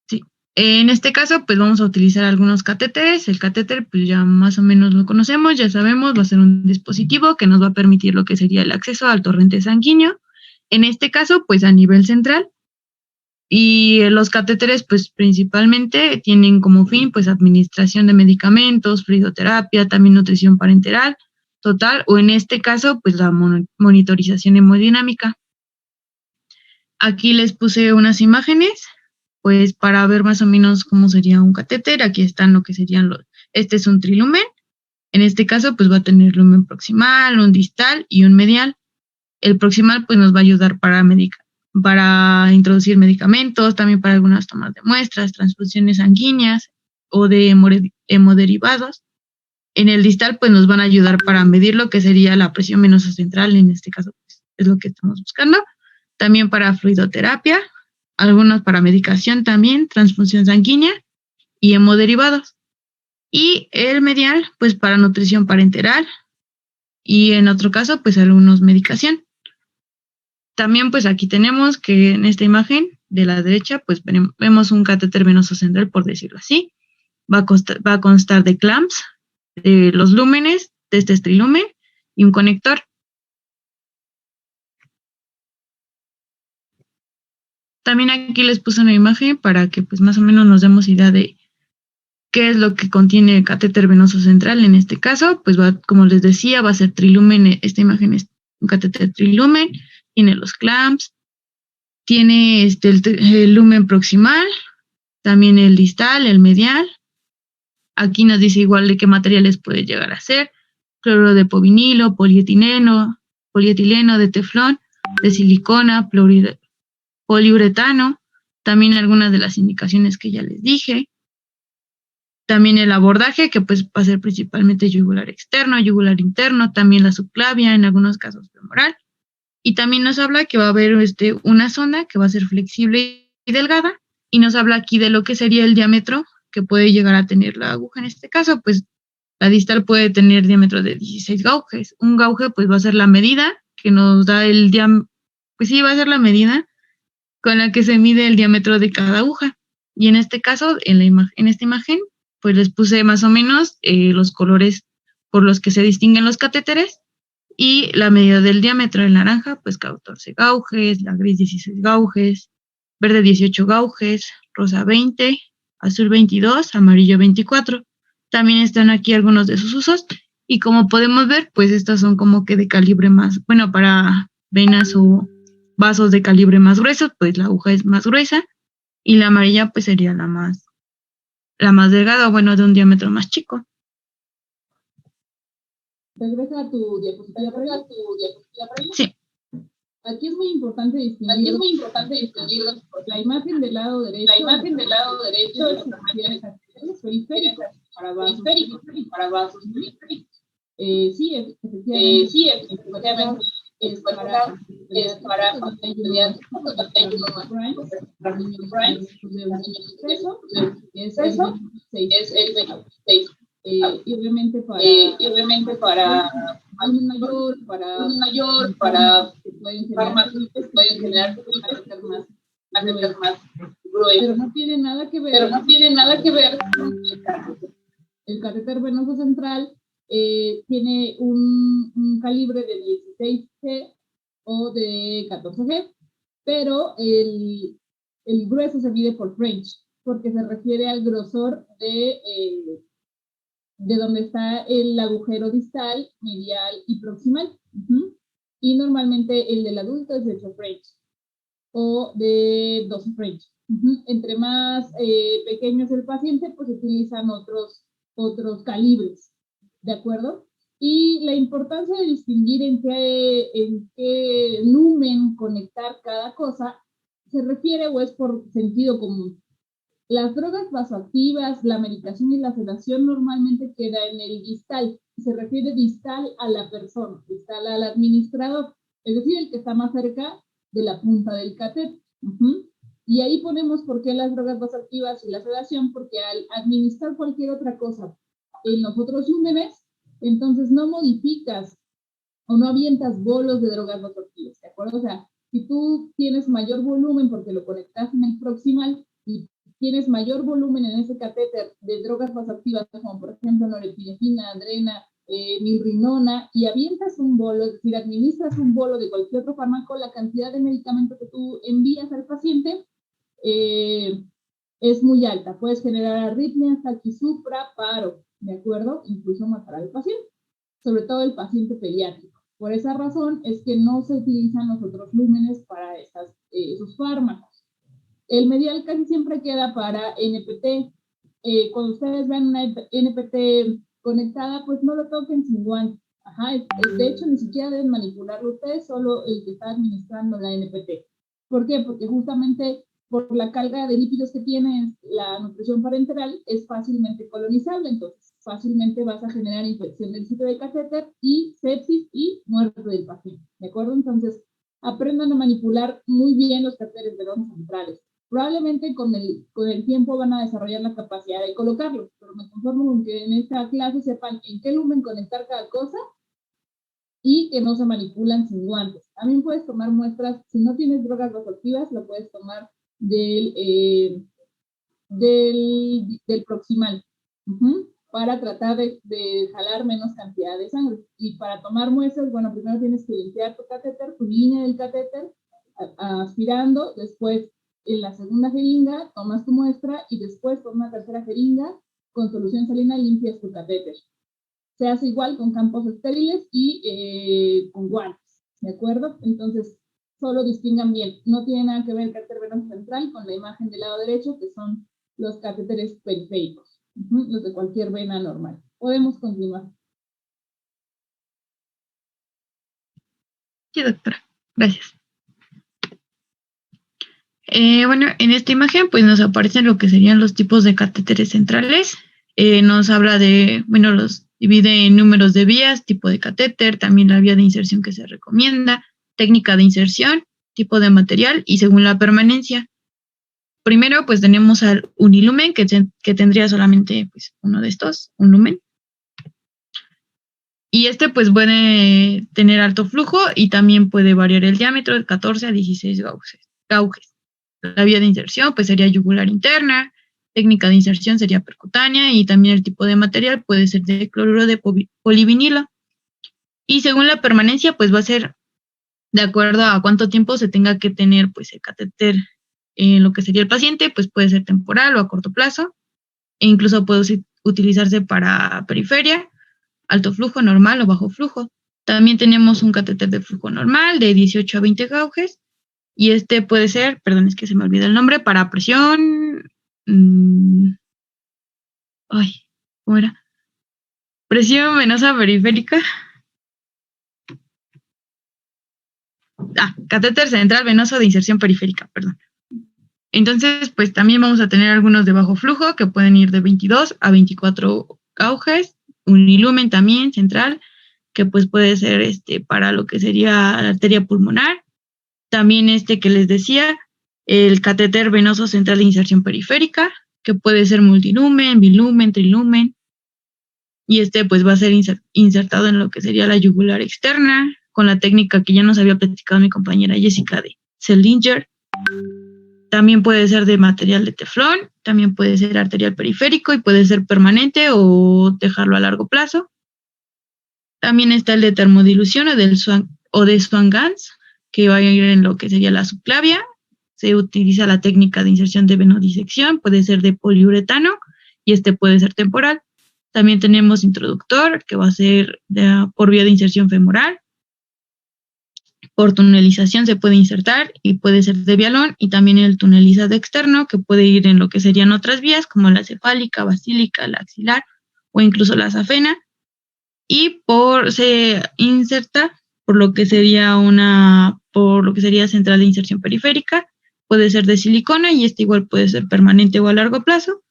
Sí. En este caso, pues vamos a utilizar algunos catéteres. El catéter, pues ya más o menos lo conocemos, ya sabemos, va a ser un dispositivo que nos va a permitir lo que sería el acceso al torrente sanguíneo. En este caso, pues a nivel central. Y los catéteres, pues principalmente tienen como fin, pues administración de medicamentos, fluidoterapia, también nutrición parenteral, total, o en este caso, pues la monitorización hemodinámica. Aquí les puse unas imágenes, pues para ver más o menos cómo sería un catéter. Aquí están lo que serían este es un trilumen. En este caso, pues va a tener lumen proximal, un distal y un medial. El proximal, pues nos va a ayudar para introducir medicamentos, también para algunas tomas de muestras, transfusiones sanguíneas o de hemoderivados. En el distal, pues nos van a ayudar para medir lo que sería la presión venosa central, en este caso pues, es lo que estamos buscando. También para fluidoterapia, algunos para medicación también, transfusión sanguínea y hemoderivados. Y el medial, pues para nutrición parenteral y en otro caso, pues algunos medicación. También pues aquí tenemos que en esta imagen de la derecha pues vemos un catéter venoso central, por decirlo así. Va a constar de clamps, de los lúmenes, de este trilumen y un conector. También aquí les puse una imagen para que pues más o menos nos demos idea de qué es lo que contiene el catéter venoso central. En este caso pues como les decía, va a ser trilumen. Esta imagen es un catéter trilumen. Tiene los clamps, tiene el lumen proximal, también el distal, el medial. Aquí nos dice igual de qué materiales puede llegar a ser: cloruro de povinilo, polietileno, de teflón, de silicona, poliuretano. También algunas de las indicaciones que ya les dije. También el abordaje, que pues va a ser principalmente yugular externo, yugular interno, también la subclavia, en algunos casos femoral. Y también nos habla que va a haber una sonda que va a ser flexible y delgada, y nos habla aquí de lo que sería el diámetro que puede llegar a tener la aguja. En este caso, pues la distal puede tener diámetro de 16 gauges. Un gauge pues va a ser la medida que nos da el diámetro, pues sí, va a ser la medida con la que se mide el diámetro de cada aguja. Y en este caso, en esta imagen, pues les puse más o menos los colores por los que se distinguen los catéteres. Y la medida del diámetro en naranja, pues 14 gauges, la gris 16 gauges, verde 18 gauges, rosa 20, azul 22, amarillo 24. También están aquí algunos de sus usos. Y como podemos ver, pues estas son como que de calibre más, bueno, para venas o vasos de calibre más gruesos, pues la aguja es más gruesa. Y la amarilla pues sería la más delgada, bueno, de un diámetro más chico. Regresa a tu diapositiva. Sí. Aquí es muy importante distinguir la imagen del lado derecho es periféricos para vasos periféricos. Sí, efectivamente, es para es el 26. Y obviamente para un mayor, para pueden generar catéter más grueso. Pero no tiene nada que ver con el catéter venoso central. Tiene un calibre de 16G o de 14G, pero el grueso se mide por French, porque se refiere al grosor de donde está el agujero distal, medial y proximal. Y normalmente el del adulto es de 8 French o de 12 French. Entre más pequeño es el paciente, pues utilizan otros calibres, ¿de acuerdo? Y la importancia de distinguir en qué lumen conectar cada cosa se refiere o es por sentido común. Las drogas vasoactivas, la medicación y la sedación normalmente queda en el distal. Se refiere distal a la persona, distal al administrador, es decir, el que está más cerca de la punta del catéter. Y ahí ponemos por qué las drogas vasoactivas y la sedación, porque al administrar cualquier otra cosa en los otros lúmenes, entonces no modificas o no avientas bolos de drogas vasoactivas, ¿de acuerdo? O sea, si tú tienes mayor volumen porque lo conectas en el proximal y tienes mayor volumen en ese catéter de drogas vasoactivas, como por ejemplo norepinefrina, adrena, milrinona, y avientas un bolo, es decir, administras un bolo de cualquier otro fármaco, la cantidad de medicamento que tú envías al paciente es muy alta. Puedes generar arritmias, taquisupra, paro, ¿de acuerdo? Incluso matar al paciente, sobre todo el paciente pediátrico. Por esa razón es que no se utilizan los otros lúmenes para esos fármacos. El medial casi siempre queda para NPT. Cuando ustedes ven una NPT conectada, pues no lo toquen sin guantes. De hecho, ni siquiera deben manipularlo ustedes, solo el que está administrando la NPT. ¿Por qué? Porque justamente por la carga de lípidos que tiene la nutrición parenteral es fácilmente colonizable, entonces fácilmente vas a generar infección del sitio del catéter y sepsis y muerte del paciente, ¿de acuerdo? Entonces, aprendan a manipular muy bien los catéteres venosos centrales. Probablemente con el tiempo van a desarrollar la capacidad de colocarlo, pero me conformo con que en esta clase sepan en qué lumen conectar cada cosa y que no se manipulan sin guantes. También puedes tomar muestras, si no tienes drogas vasoactivas, lo puedes tomar del proximal, para tratar de jalar menos cantidad de sangre. Y para tomar muestras, bueno, primero tienes que limpiar tu catéter, tu línea del catéter, aspirando, después en la segunda jeringa tomas tu muestra y después con una tercera jeringa con solución salina limpias tu catéter. Se hace igual con campos estériles y con guantes, ¿de acuerdo? Entonces, solo distingan bien. No tiene nada que ver el catéter venoso central con la imagen del lado derecho, que son los catéteres periféricos, los de cualquier vena normal. Podemos continuar. Sí, doctora. Gracias. Bueno, en esta imagen pues nos aparecen lo que serían los tipos de catéteres centrales. Nos habla de, bueno, los divide en números de vías, tipo de catéter, también la vía de inserción que se recomienda, técnica de inserción, tipo de material y según la permanencia. Primero pues tenemos al unilumen que tendría solamente pues uno de estos, un lumen. Y este pues puede tener alto flujo y también puede variar el diámetro de 14 a 16 gauges. La vía de inserción pues sería yugular interna, técnica de inserción sería percutánea y también el tipo de material puede ser de cloruro de polivinilo. Y según la permanencia pues va a ser de acuerdo a cuánto tiempo se tenga que tener pues el catéter en lo que sería el paciente, pues puede ser temporal o a corto plazo e incluso puede utilizarse para periferia, alto flujo, normal o bajo flujo. También tenemos un catéter de flujo normal de 18 a 20 gauges. Y este puede ser, perdón, es que se me olvida el nombre, para presión. ¿Cómo era? Presión venosa periférica. Catéter central venoso de inserción periférica, perdón. Entonces, pues también vamos a tener algunos de bajo flujo que pueden ir de 22 a 24 gauges, unilumen también central, que pues puede ser para lo que sería la arteria pulmonar. También que les decía, el catéter venoso central de inserción periférica, que puede ser multilumen, bilumen, trilumen, y pues va a ser insertado en lo que sería la yugular externa, con la técnica que ya nos había platicado mi compañera Jessica de Seldinger. También puede ser de material de teflón, también puede ser arterial periférico y puede ser permanente o dejarlo a largo plazo. También está el de termodilución o de Swan-Ganz, que va a ir en lo que sería la subclavia. Se utiliza la técnica de inserción de venodisección, puede ser de poliuretano y puede ser temporal. También tenemos introductor, que va a ser por vía de inserción femoral. Por tunelización se puede insertar y puede ser de vialón, y también el tunelizado externo, que puede ir en lo que serían otras vías, como la cefálica, basílica, la axilar o incluso la safena. Y se inserta por lo que sería central de inserción periférica, puede ser de silicona y igual puede ser permanente o a largo plazo.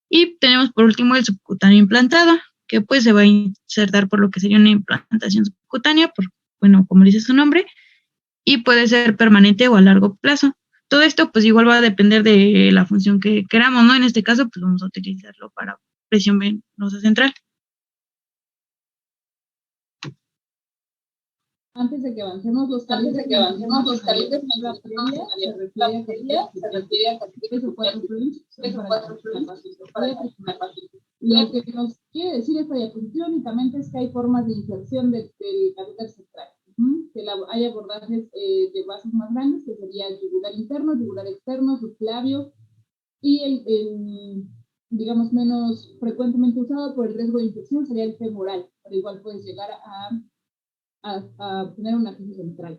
Y tenemos por último el subcutáneo implantado, que pues se va a insertar por lo que sería una implantación subcutánea, como dice su nombre, y puede ser permanente o a largo plazo. Todo esto pues igual va a depender de la función que queramos, ¿no? En este caso pues vamos a utilizarlo para presión venosa central. Antes de que avancemos los calientes se refiere a tres o cuatro French. Lo que nos quiere decir esta diapositiva únicamente es que hay formas de inserción del catéter central. Que hay abordajes de vasos más grandes, que sería el yugular interno, yugular externo, subclavio, y el digamos, menos frecuentemente usado por el riesgo de infección sería el femoral, pero igual puedes llegar a tener una crisis central.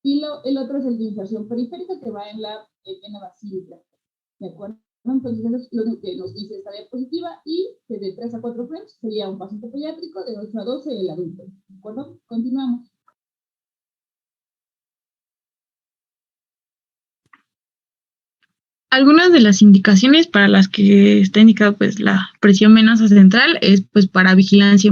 Y el otro es el de inserción periférica, que va en la vena basílica, ¿de acuerdo? Entonces eso es lo que nos dice esta diapositiva, y que de 3 a 4 French sería un paciente pediátrico, de 8 a 12 el adulto, ¿de acuerdo? Continuamos. Algunas de las indicaciones para las que está indicada pues la presión venosa central es pues para vigilancia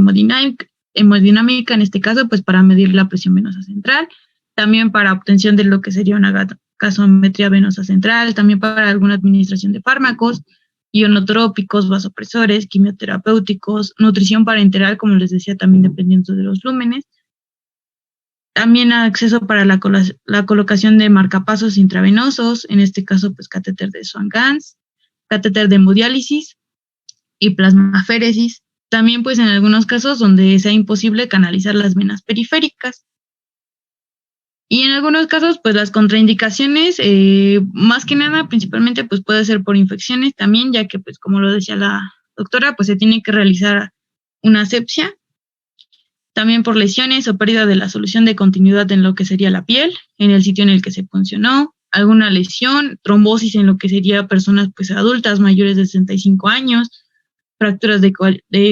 hemodinámica, en este caso pues para medir la presión venosa central, también para obtención de lo que sería una gasometría venosa central, también para alguna administración de fármacos, ionotrópicos, vasopresores, quimioterapéuticos, nutrición parenteral, como les decía, también dependiendo de los lúmenes. También acceso para la colocación de marcapasos intravenosos, en este caso, pues catéter de Swan-Ganz, catéter de hemodiálisis y plasmaféresis. También, pues en algunos casos donde sea imposible canalizar las venas periféricas. Y en algunos casos, pues las contraindicaciones, más que nada, principalmente, pues puede ser por infecciones también, ya que, pues como lo decía la doctora, pues se tiene que realizar una asepsia. También por lesiones o pérdida de la solución de continuidad en lo que sería la piel, en el sitio en el que se puncionó, alguna lesión, trombosis en lo que sería personas pues adultas mayores de 65 años, fracturas de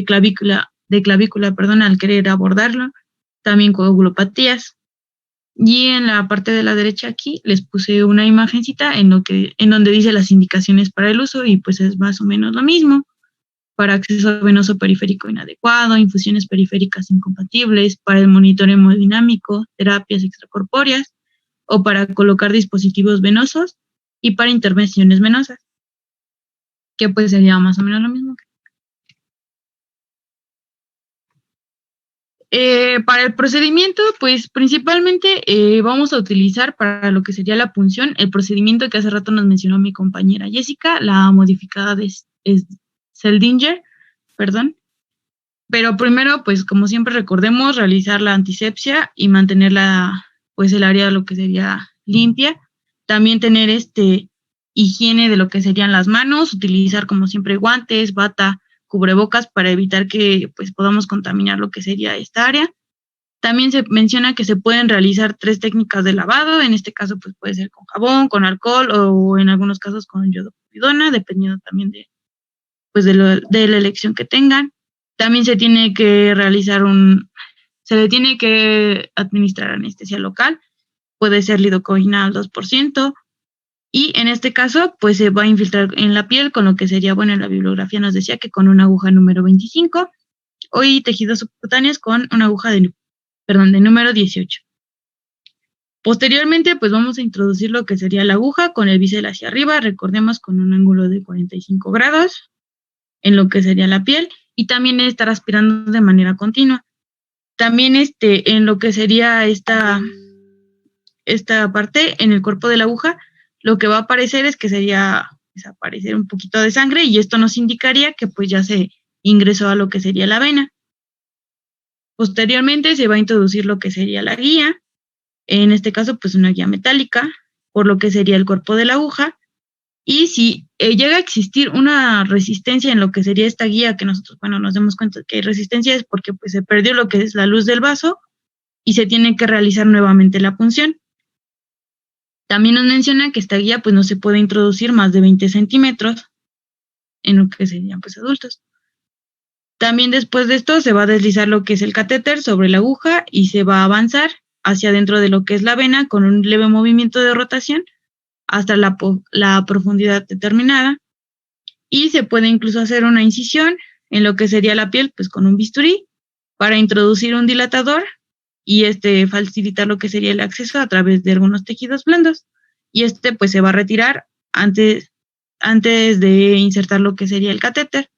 clavícula, al querer abordarlo, también coagulopatías. Y en la parte de la derecha aquí les puse una imagencita en donde dice las indicaciones para el uso, y pues es más o menos lo mismo. Para acceso venoso periférico inadecuado, infusiones periféricas incompatibles, para el monitoreo hemodinámico, terapias extracorpóreas, o para colocar dispositivos venosos, y para intervenciones venosas, que pues sería más o menos lo mismo. Para el procedimiento, pues principalmente vamos a utilizar para lo que sería la punción el procedimiento que hace rato nos mencionó mi compañera Jessica, la modificada de Seldinger, pero primero, pues como siempre recordemos, realizar la antisepsia y mantenerla, pues el área lo que sería limpia. También tener higiene de lo que serían las manos, utilizar como siempre guantes, bata, cubrebocas para evitar que pues podamos contaminar lo que sería esta área. También se menciona que se pueden realizar 3 técnicas de lavado, en este caso pues puede ser con jabón, con alcohol o en algunos casos con iodopovidona, dependiendo también de la elección que tengan. También se tiene que se le tiene que administrar anestesia local, puede ser lidocaína al 2%, Y en este caso, pues se va a infiltrar en la piel con lo que sería, bueno, en la bibliografía nos decía que con una aguja número 25 y tejidos subcutáneos con una aguja de número 18. Posteriormente, pues vamos a introducir lo que sería la aguja con el bisel hacia arriba, recordemos con un ángulo de 45 grados en lo que sería la piel y también estar aspirando de manera continua. También en lo que sería esta parte, en el cuerpo de la aguja, lo que va a aparecer es que sería desaparecer un poquito de sangre y esto nos indicaría que pues ya se ingresó a lo que sería la vena. Posteriormente se va a introducir lo que sería la guía, en este caso pues una guía metálica, por lo que sería el cuerpo de la aguja, y si llega a existir una resistencia en lo que sería esta guía, que nosotros, bueno, nos demos cuenta que hay resistencia es porque pues se perdió lo que es la luz del vaso y se tiene que realizar nuevamente la punción. También nos menciona que esta guía pues no se puede introducir más de 20 centímetros en lo que serían pues adultos. También después de esto se va a deslizar lo que es el catéter sobre la aguja y se va a avanzar hacia dentro de lo que es la vena con un leve movimiento de rotación hasta la profundidad determinada. Y se puede incluso hacer una incisión en lo que sería la piel pues con un bisturí para introducir un dilatador y facilitar lo que sería el acceso a través de algunos tejidos blandos. Y pues se va a retirar antes de insertar lo que sería el catéter.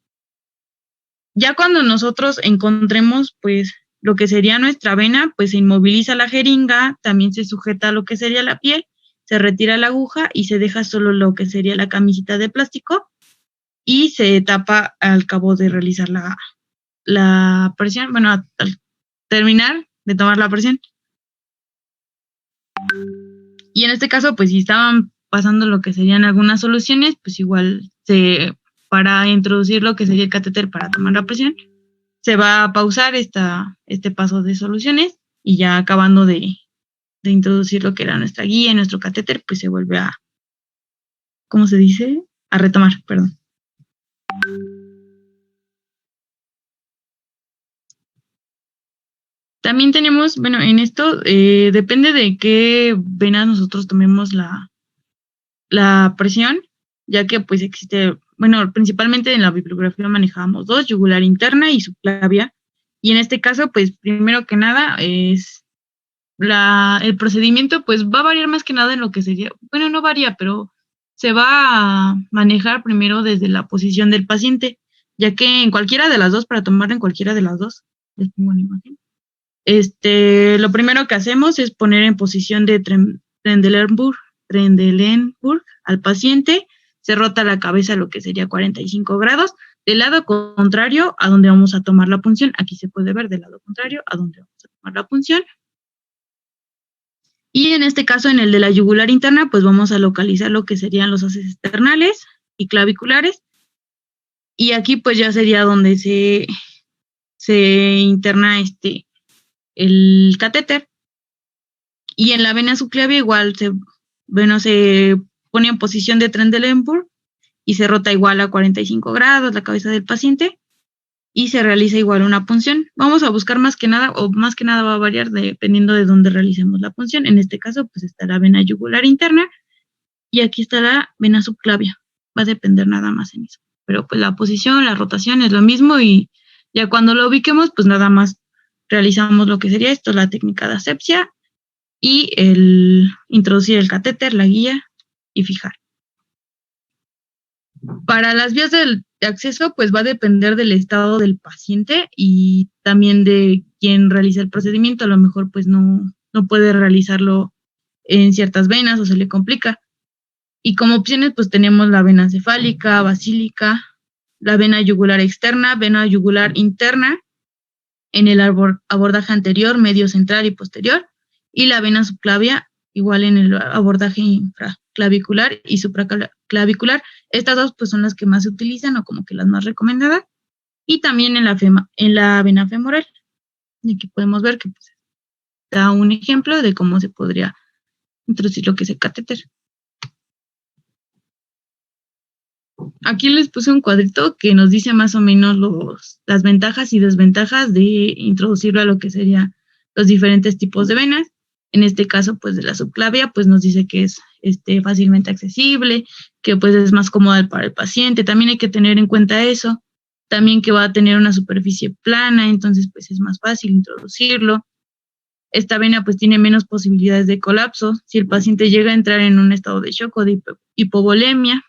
Ya cuando nosotros encontremos pues lo que sería nuestra vena, pues se inmoviliza la jeringa, también se sujeta a lo que sería la piel, se retira la aguja y se deja solo lo que sería la camisita de plástico y se tapa al cabo de realizar la presión, bueno, al terminar de tomar la presión. Y en este caso, pues si estaban pasando lo que serían algunas soluciones, pues igual para introducir lo que sería el catéter para tomar la presión, se va a pausar este paso de soluciones y ya acabando de introducir lo que era nuestra guía y nuestro catéter, pues se vuelve a, ¿cómo se dice? A retomar, perdón. También tenemos, bueno, en esto depende de qué venas nosotros tomemos la presión, ya que pues existe, bueno, principalmente en la bibliografía manejábamos dos, yugular interna y subclavia, y en este caso, pues primero que nada es el procedimiento, pues va a variar más que nada en lo que sería, bueno, no varía, pero se va a manejar primero desde la posición del paciente, ya que en cualquiera de las dos, para tomar en cualquiera de las dos, les pongo una imagen. Lo primero que hacemos es poner en posición de Trendelenburg al paciente, se rota la cabeza lo que sería 45 grados, del lado contrario a donde vamos a tomar la punción, aquí se puede ver del lado contrario a donde vamos a tomar la punción. Y en este caso, en el de la yugular interna, pues vamos a localizar lo que serían los haces externales y claviculares, y aquí pues ya sería donde se interna el catéter. Y en la vena subclavia igual se pone en posición de Trendelenburg y se rota igual a 45 grados la cabeza del paciente y se realiza igual una punción. Vamos a buscar más que nada va a variar dependiendo de dónde realicemos la punción. En este caso pues está la vena yugular interna y aquí está la vena subclavia. Va a depender nada más en eso. Pero pues la posición, la rotación es lo mismo y ya cuando lo ubiquemos pues nada más realizamos lo que sería esto, la técnica de asepsia y introducir el catéter, la guía y fijar. Para las vías de acceso, pues va a depender del estado del paciente y también de quién realiza el procedimiento. A lo mejor pues no puede realizarlo en ciertas venas o se le complica. Y como opciones pues tenemos la vena cefálica, basílica, la vena yugular externa, vena yugular interna, en el abordaje anterior, medio, central y posterior, y la vena subclavia, igual en el abordaje infraclavicular y supraclavicular. Estas dos pues son las que más se utilizan o como que las más recomendadas, y también en la vena femoral. Y aquí podemos ver que pues, da un ejemplo de cómo se podría introducir lo que es el catéter. Aquí les puse un cuadrito que nos dice más o menos las ventajas y desventajas de introducirlo a lo que serían los diferentes tipos de venas. En este caso, pues de la subclavia, pues nos dice que es fácilmente accesible, que pues es más cómoda para el paciente. También hay que tener en cuenta eso. También que va a tener una superficie plana, entonces pues es más fácil introducirlo. Esta vena pues tiene menos posibilidades de colapso si el paciente llega a entrar en un estado de shock o de hipovolemia.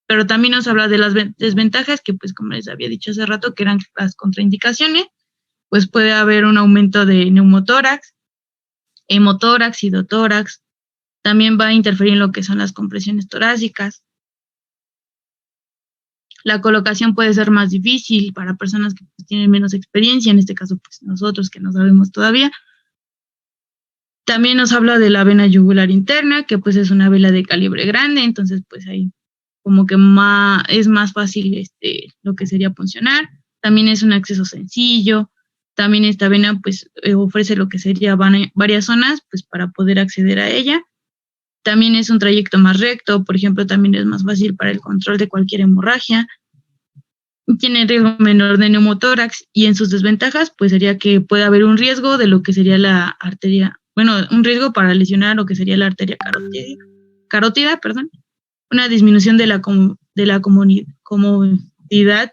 Pero también nos habla de las desventajas que pues como les había dicho hace rato que eran las contraindicaciones, pues puede haber un aumento de neumotórax, hemotórax, sidotórax. También va a interferir en lo que son las compresiones torácicas. La colocación puede ser más difícil para personas que pues, tienen menos experiencia, en este caso pues nosotros que no sabemos todavía. También nos habla de la vena yugular interna, que pues es una vena de calibre grande, entonces pues ahí como que es más fácil lo que sería puncionar. También es un acceso sencillo. También esta vena pues ofrece lo que sería varias zonas pues para poder acceder a ella. También es un trayecto más recto, por ejemplo, también es más fácil para el control de cualquier hemorragia. Tiene riesgo menor de neumotórax y en sus desventajas pues sería que puede haber un riesgo de lo que sería la arteria, un riesgo para lesionar lo que sería la arteria carótida, una disminución de la comodidad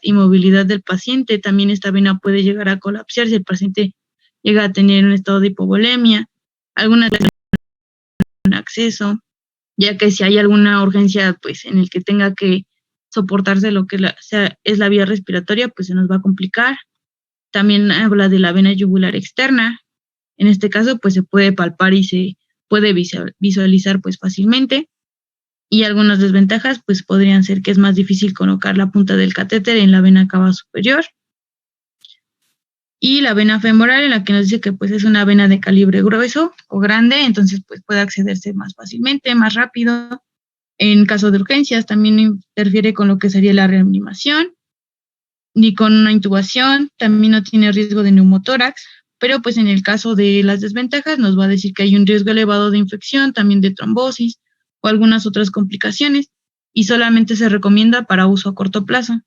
y movilidad del paciente. También esta vena puede llegar a colapsar si el paciente llega a tener un estado de hipovolemia, alguna acceso, ya que si hay alguna urgencia pues en el que tenga que soportarse lo que es la vía respiratoria, pues se nos va a complicar. También habla de la vena yugular externa. En este caso pues se puede palpar y se puede visualizar pues fácilmente. Y algunas desventajas pues podrían ser que es más difícil colocar la punta del catéter en la vena cava superior. Y la vena femoral, en la que nos dice que pues es una vena de calibre grueso o grande, entonces pues puede accederse más fácilmente, más rápido. En caso de urgencias también interfiere con lo que sería la reanimación, ni con una intubación, también no tiene riesgo de neumotórax, pero pues en el caso de las desventajas nos va a decir que hay un riesgo elevado de infección, también de trombosis o algunas otras complicaciones, y solamente se recomienda para uso a corto plazo.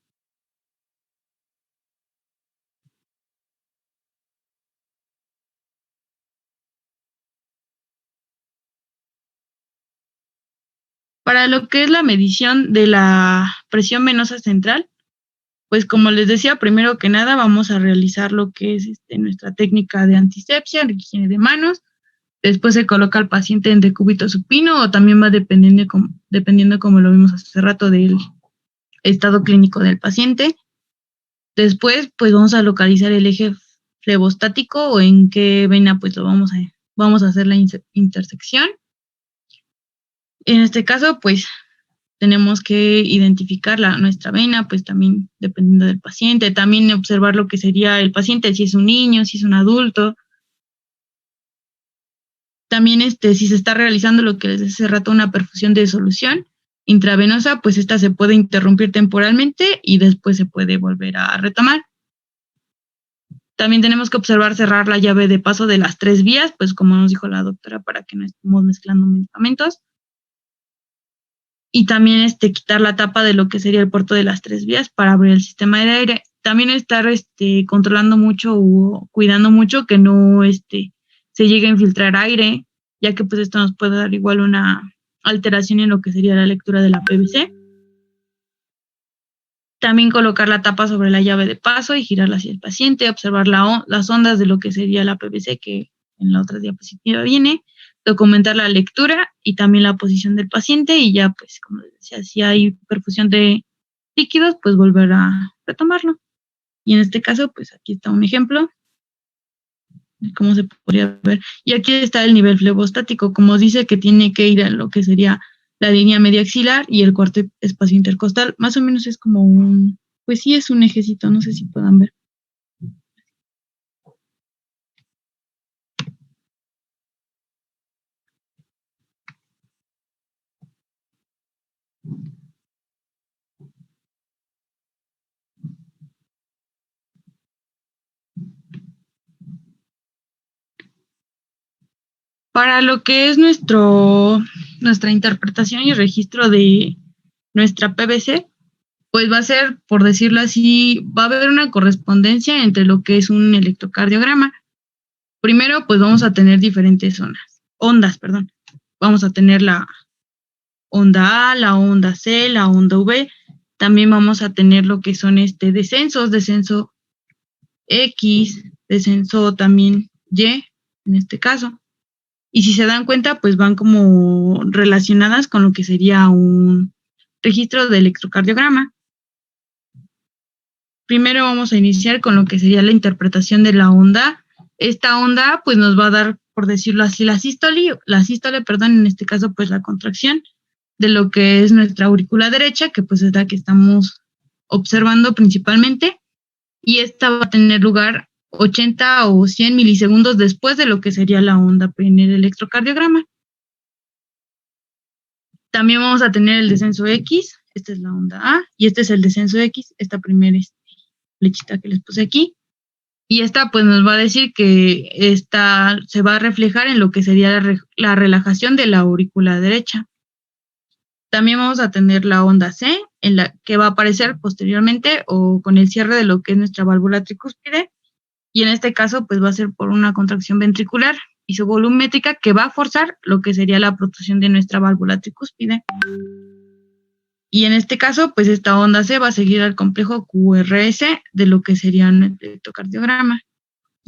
Para lo que es la medición de la presión venosa central, pues como les decía, primero que nada vamos a realizar lo que es nuestra técnica de antisepsia, de higiene de manos. Después se coloca al paciente en decúbito supino o también va dependiendo como lo vimos hace rato del estado clínico del paciente. Después pues vamos a localizar el eje flebostático o en qué vena pues lo vamos a hacer la intersección. En este caso pues tenemos que identificar nuestra vena, pues también dependiendo del paciente, también observar lo que sería el paciente, si es un niño, si es un adulto. También si se está realizando lo que les decía hace rato, una perfusión de solución intravenosa, pues esta se puede interrumpir temporalmente y después se puede volver a retomar. También tenemos que observar cerrar la llave de paso de las 3 vías, pues como nos dijo la doctora, para que no estemos mezclando medicamentos. Y también quitar la tapa de lo que sería el puerto de las 3 vías para abrir el sistema de aire. También estar controlando mucho o cuidando mucho que no se llegue a infiltrar aire, ya que pues esto nos puede dar igual una alteración en lo que sería la lectura de la PVC. También colocar la tapa sobre la llave de paso y girarla hacia el paciente, observar las ondas de lo que sería la PVC, que en la otra diapositiva viene, documentar la lectura y también la posición del paciente y ya pues como les decía, si hay perfusión de líquidos, pues volver a retomarlo. Y en este caso, pues aquí está un ejemplo de cómo se podría ver. Y aquí está el nivel flebostático, como dice que tiene que ir a lo que sería la línea media axilar y el cuarto espacio intercostal. Más o menos es como pues sí es un ejecito, no sé si puedan ver. Para lo que es nuestra interpretación y registro de nuestra PVC, pues va a ser, por decirlo así, va a haber una correspondencia entre lo que es un electrocardiograma. Primero, pues vamos a tener diferentes ondas. Vamos a tener onda A, la onda C, la onda V. También vamos a tener lo que son descensos, descenso X, descenso también Y, en este caso. Y si se dan cuenta, pues van como relacionadas con lo que sería un registro de electrocardiograma. Primero vamos a iniciar con lo que sería la interpretación de la onda. Esta onda, pues nos va a dar, por decirlo así, la sístole, perdón, en este caso, pues la contracción de lo que es nuestra aurícula derecha, que pues es la que estamos observando principalmente, y esta va a tener lugar 80 o 100 milisegundos después de lo que sería la onda en el electrocardiograma. También vamos a tener el descenso X, esta es la onda A, y este es el descenso X, esta primera flechita que les puse aquí, y esta pues nos va a decir que esta se va a reflejar en lo que sería la relajación de la aurícula derecha. También vamos a tener la onda C, en la que va a aparecer posteriormente o con el cierre de lo que es nuestra válvula tricúspide, y en este caso pues va a ser por una contracción ventricular isovolumétrica que va a forzar lo que sería la protrusión de nuestra válvula tricúspide. Y en este caso, pues esta onda C va a seguir al complejo QRS de lo que sería un electrocardiograma.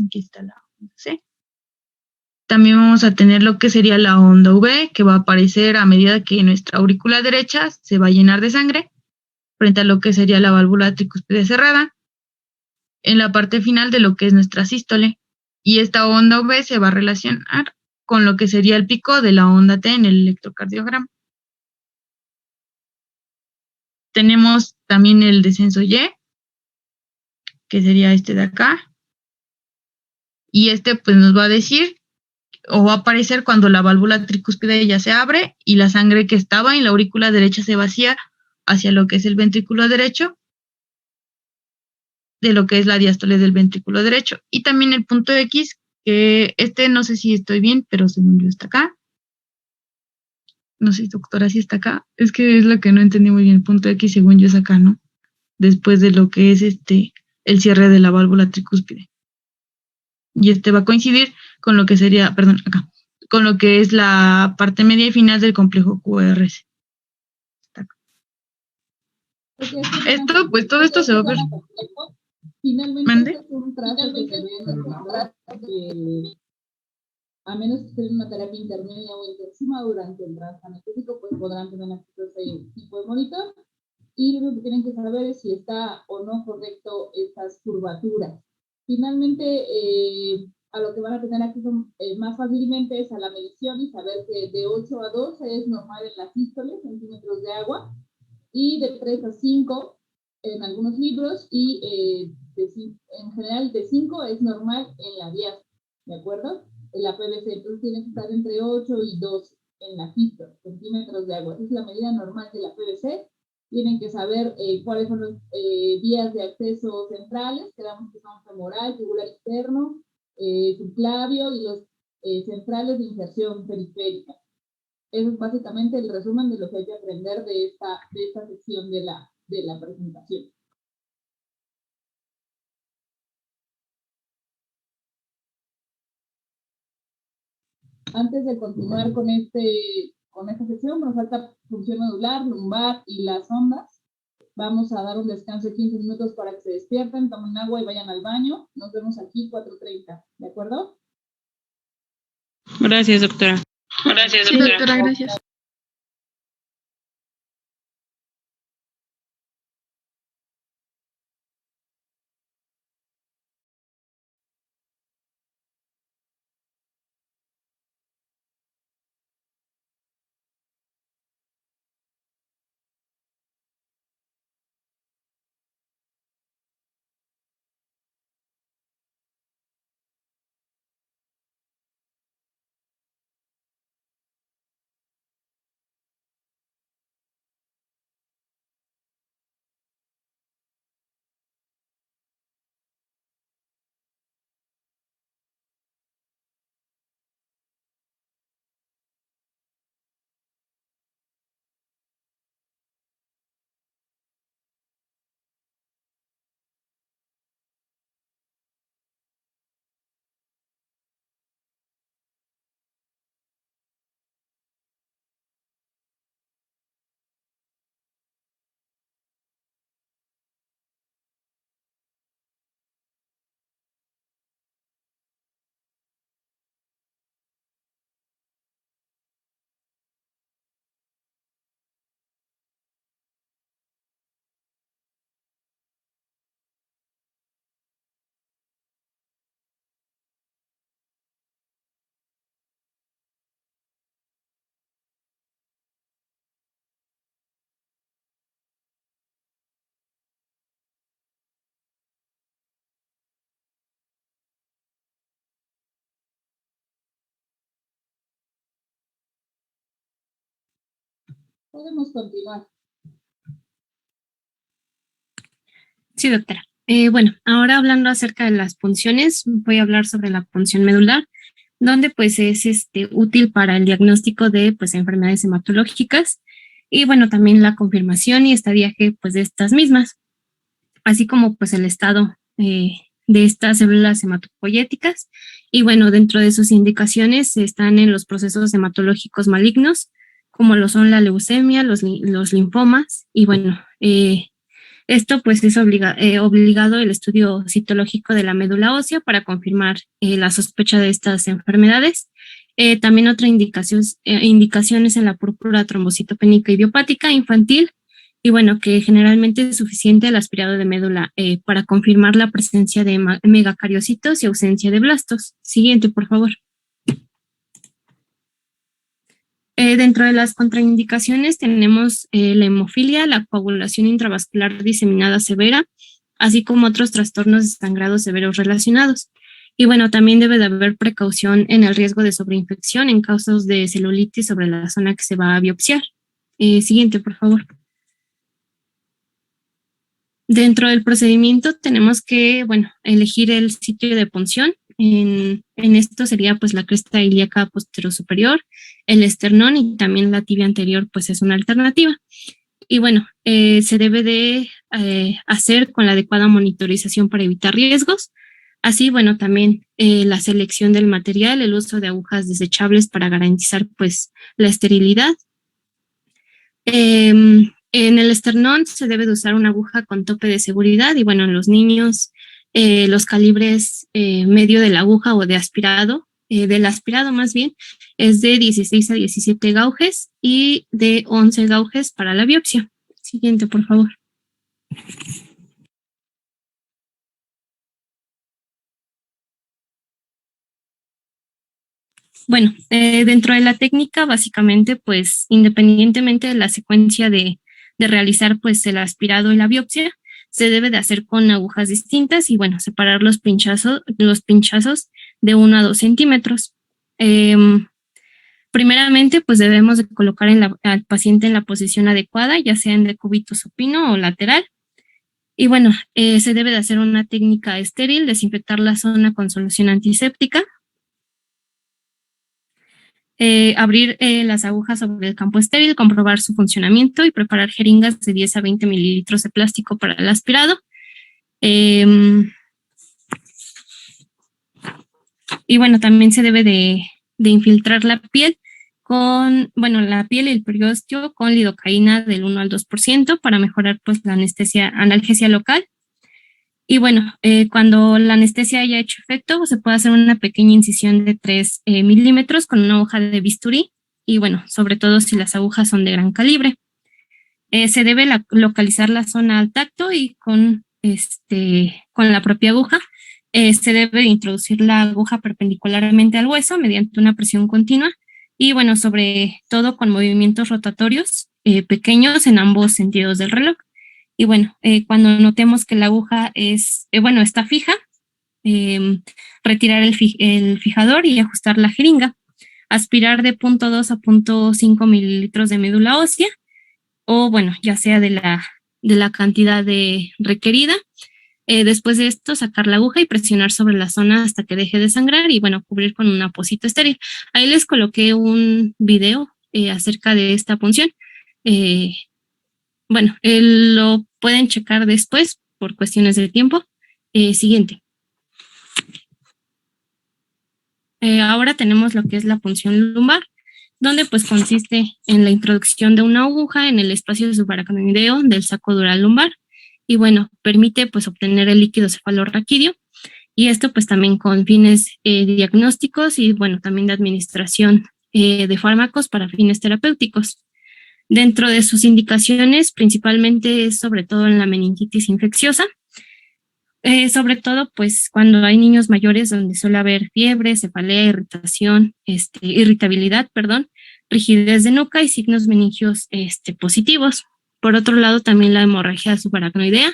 Aquí está la onda C. También vamos a tener lo que sería la onda V, que va a aparecer a medida que nuestra aurícula derecha se va a llenar de sangre, frente a lo que sería la válvula tricúspide cerrada, en la parte final de lo que es nuestra sístole. Y esta onda V se va a relacionar con lo que sería el pico de la onda T en el electrocardiograma. Tenemos también el descenso Y, que sería este de acá, y pues nos va a decir o va a aparecer cuando la válvula tricúspide ya se abre y la sangre que estaba en la aurícula derecha se vacía hacia lo que es el ventrículo derecho, de lo que es la diástole del ventrículo derecho. Y también el punto X, que no sé si estoy bien, pero según yo está acá. No sé, doctora, si está acá. Es que es lo que no entendí muy bien. El punto X, según yo, es acá, ¿no? Después de lo que es el cierre de la válvula tricúspide. Y va a coincidir con lo que sería, perdón, acá, con lo que es la parte media y final del complejo QRS. Esto, pues todo esto se va a ver. Finalmente, ¿Mande? este es un trazo que se ve que, a menos que estén en una terapia intermedia o intensiva durante el trance anestésico, pues podrán tener acceso a ese tipo de monitor. Y lo que tienen que saber es si está o no correcto estas curvaturas. Finalmente, a lo que van a tener acceso más fácilmente es a la medición y saber que de 8 a 12 es normal en la sístole, centímetros de agua, y de 3 a 5 en algunos libros, y en general de 5 es normal en la diástole, ¿de acuerdo? En la PVC, entonces tiene que estar entre 8 y 12 en la sístole, centímetros de agua. Esa es la medida normal de la PVC. Tienen que saber cuáles son las vías de acceso centrales, quedamos que son femoral, tubular interno, subclavio y los centrales de inserción periférica. Eso es básicamente el resumen de lo que hay que aprender de esta sección de la presentación. Antes de continuar con esta sección, nos falta función medular, lumbar y las ondas. Vamos a dar un descanso de 15 minutos para que se despierten, tomen agua y vayan al baño. Nos vemos aquí 4:30, ¿de acuerdo? Gracias, doctora. Gracias, doctora. Sí, doctora, gracias. Podemos continuar. Sí, doctora. Bueno, ahora hablando acerca de las punciones, voy a hablar sobre la punción medular, donde pues es útil para el diagnóstico de pues enfermedades hematológicas y bueno, también la confirmación y estadiaje pues de estas mismas, así como pues el estado de estas células hematopoyéticas. Y bueno, dentro de sus indicaciones están en los procesos hematológicos malignos, como lo son la leucemia, los linfomas, y bueno, esto pues es obligado el estudio citológico de la médula ósea para confirmar la sospecha de estas enfermedades. También otra indicación es en la púrpura trombocitopénica idiopática infantil, y bueno, que generalmente es suficiente el aspirado de médula para confirmar la presencia de megacariocitos y ausencia de blastos. Siguiente, por favor. Dentro de las contraindicaciones tenemos la hemofilia, la coagulación intravascular diseminada severa, así como otros trastornos de sangrado severos relacionados. Y bueno, también debe de haber precaución en el riesgo de sobreinfección en casos de celulitis sobre la zona que se va a biopsiar. Siguiente, por favor. Dentro del procedimiento tenemos que, bueno, elegir el sitio de punción. En esto sería pues la cresta ilíaca posterior-superior, el esternón y también la tibia anterior pues es una alternativa. Y bueno, se debe de hacer con la adecuada monitorización para evitar riesgos. Así, bueno, también la selección del material, el uso de agujas desechables para garantizar pues la esterilidad. En el esternón se debe de usar una aguja con tope de seguridad y bueno, en los niños los calibres medio de la aguja o de aspirado, del aspirado más bien, es de 16 a 17 gauges y de 11 gauges para la biopsia. Siguiente, por favor. Bueno, dentro de la técnica, básicamente, pues independientemente de la secuencia de realizar pues el aspirado y la biopsia, se debe de hacer con agujas distintas y bueno, separar los pinchazos de 1 a 2 centímetros. Primeramente, pues debemos de colocar al paciente en la posición adecuada, ya sea en decúbito supino o lateral. Y bueno, se debe de hacer una técnica estéril, desinfectar la zona con solución antiséptica, abrir las agujas sobre el campo estéril, comprobar su funcionamiento y preparar jeringas de 10 a 20 mililitros de plástico para el aspirado. Y bueno, también se debe de infiltrar la piel la piel y el periósteo con lidocaína del 1 al 2% para mejorar pues la analgesia local. Y bueno, cuando la anestesia haya hecho efecto, se puede hacer una pequeña incisión de 3 milímetros con una hoja de bisturí y bueno, sobre todo si las agujas son de gran calibre. Se debe localizar la zona al tacto y con la propia aguja. Se debe introducir la aguja perpendicularmente al hueso mediante una presión continua y bueno, sobre todo con movimientos rotatorios pequeños en ambos sentidos del reloj. Y bueno, cuando notemos que la aguja está fija, retirar el fijador y ajustar la jeringa. Aspirar de 0.2 a 0.5 mililitros de médula ósea, o bueno, ya sea de la cantidad requerida. Después de esto, sacar la aguja y presionar sobre la zona hasta que deje de sangrar y bueno, cubrir con un apósito estéril. Ahí les coloqué un video acerca de esta punción. Lo pueden checar después por cuestiones de tiempo. Siguiente. Ahora tenemos lo que es la punción lumbar, donde pues consiste en la introducción de una aguja en el espacio subaracnoideo del saco dural lumbar y bueno, permite pues obtener el líquido cefalorraquídeo y esto pues también con fines diagnósticos y bueno, también de administración de fármacos para fines terapéuticos. Dentro de sus indicaciones, principalmente es sobre todo en la meningitis infecciosa, sobre todo pues cuando hay niños mayores donde suele haber fiebre, cefalea, irritabilidad, rigidez de nuca y signos meningios positivos. Por otro lado, también la hemorragia subaracnoidea,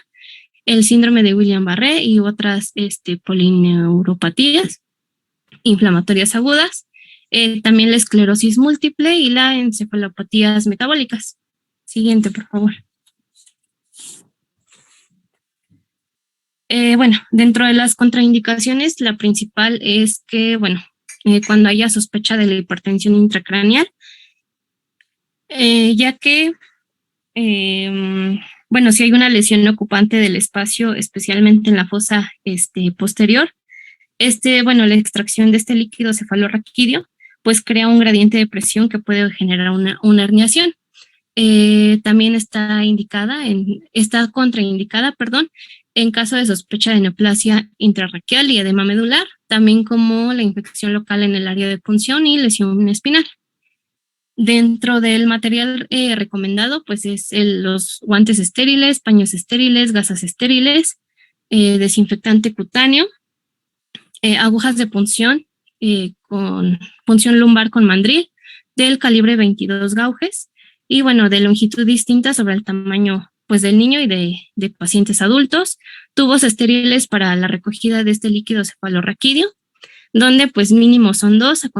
el síndrome de Guillain-Barré y otras polineuropatías inflamatorias agudas. También la esclerosis múltiple y las encefalopatías metabólicas. Siguiente, por favor. Bueno, dentro de las contraindicaciones, la principal es que, bueno, cuando haya sospecha de la hipertensión intracraneal, ya que, bueno, si hay una lesión ocupante del espacio, especialmente en la fosa posterior, bueno, la extracción de este líquido cefalorraquídeo, pues crea un gradiente de presión que puede generar una herniación. También está contraindicada, en caso de sospecha de neoplasia intrarraquial y edema medular, también como la infección local en el área de punción y lesión espinal. Dentro del material recomendado, pues es los guantes estériles, paños estériles, gasas estériles, desinfectante cutáneo, agujas de punción con punción lumbar con mandril del calibre 22 gauges y bueno, de longitud distinta sobre el tamaño pues del niño y de pacientes adultos, tubos estériles para la recogida de este líquido cefalorraquídeo, donde pues mínimo son 2,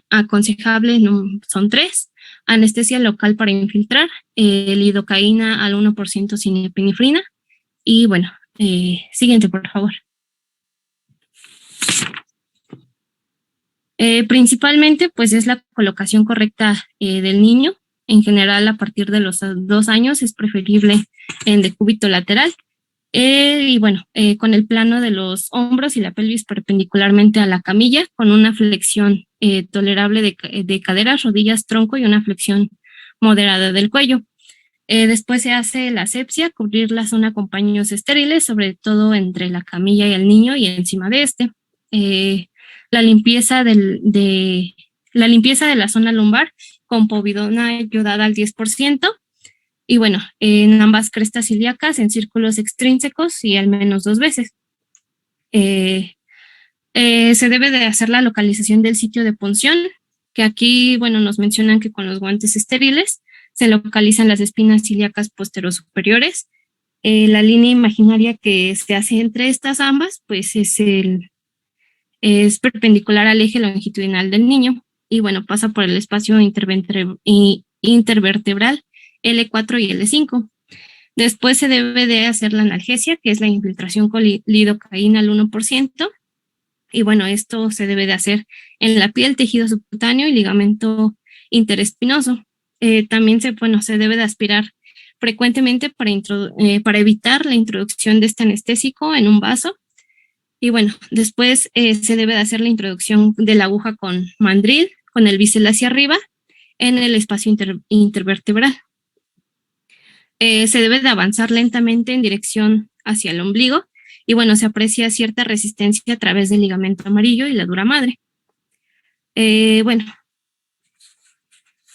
aconsejable son 3, anestesia local para infiltrar, lidocaína al 1% sin epinefrina y bueno, siguiente por favor. Principalmente pues es la colocación correcta del niño. En general, a partir de los 2 años es preferible en decúbito lateral. Y bueno, con el plano de los hombros y la pelvis perpendicularmente a la camilla, con una flexión tolerable de caderas, rodillas, tronco y una flexión moderada del cuello. Después se hace la asepsia, cubrir la zona con paños estériles, sobre todo entre la camilla y el niño y encima de este. La limpieza de la zona lumbar con povidona ayudada al 10%. Y bueno, en ambas crestas ilíacas, en círculos extrínsecos y al menos 2 veces. Se debe de hacer la localización del sitio de punción, que aquí, bueno, nos mencionan que con los guantes estériles se localizan las espinas ilíacas posterosuperiores. La línea imaginaria que se hace entre estas ambas, pues es perpendicular al eje longitudinal del niño y bueno, pasa por el espacio intervertebral L4 y L5. Después se debe de hacer la analgesia, que es la infiltración con lidocaína al 1%. Y bueno, esto se debe de hacer en la piel, tejido subcutáneo y ligamento interespinoso. También se debe de aspirar frecuentemente para evitar la introducción de este anestésico en un vaso. Y bueno, después se debe de hacer la introducción de la aguja con mandril, con el bisel hacia arriba, en el espacio intervertebral. Se debe de avanzar lentamente en dirección hacia el ombligo y bueno, se aprecia cierta resistencia a través del ligamento amarillo y la dura madre. Bueno,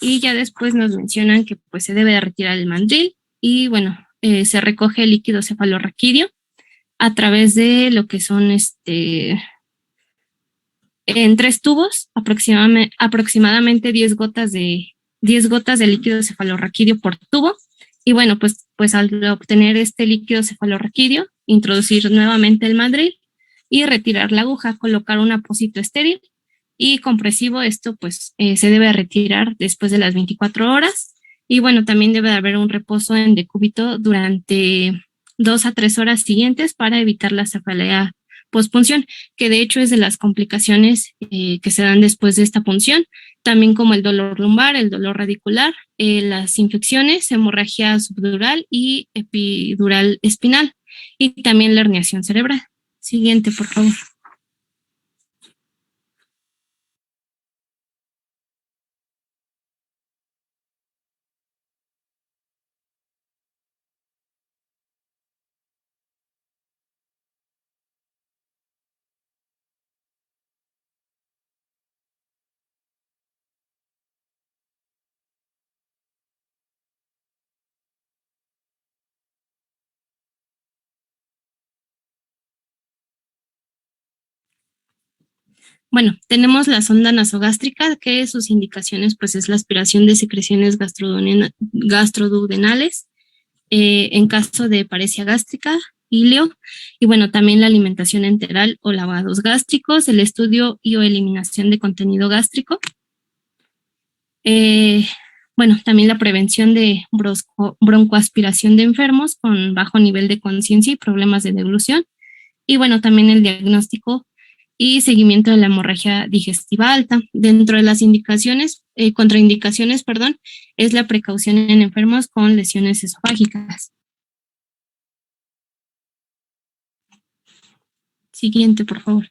y ya después nos mencionan que pues se debe de retirar el mandril y bueno, se recoge el líquido cefalorraquídeo a través de lo que son en 3 tubos, aproximadamente 10 gotas de líquido cefalorraquídeo por tubo. Y bueno, pues al obtener este líquido cefalorraquídeo, introducir nuevamente el mandril y retirar la aguja, colocar un apósito estéril y compresivo. Esto pues se debe retirar después de las 24 horas. Y bueno, también debe haber un reposo en decúbito durante 2 a 3 horas siguientes para evitar la cefalea pospunción, que de hecho es de las complicaciones que se dan después de esta punción, también como el dolor lumbar, el dolor radicular, las infecciones, hemorragia subdural y epidural espinal, y también la herniación cerebral. Siguiente, por favor. Bueno, tenemos la sonda nasogástrica, que sus indicaciones pues es la aspiración de secreciones gastroduodenales en caso de paresia gástrica, ilio, y bueno, también la alimentación enteral o lavados gástricos, el estudio y o eliminación de contenido gástrico. Bueno, también la prevención de broncoaspiración de enfermos con bajo nivel de conciencia y problemas de deglución. Y bueno, también el diagnóstico y seguimiento de la hemorragia digestiva alta. Dentro de las indicaciones, contraindicaciones, perdón, es la precaución en enfermos con lesiones esofágicas. Siguiente, por favor.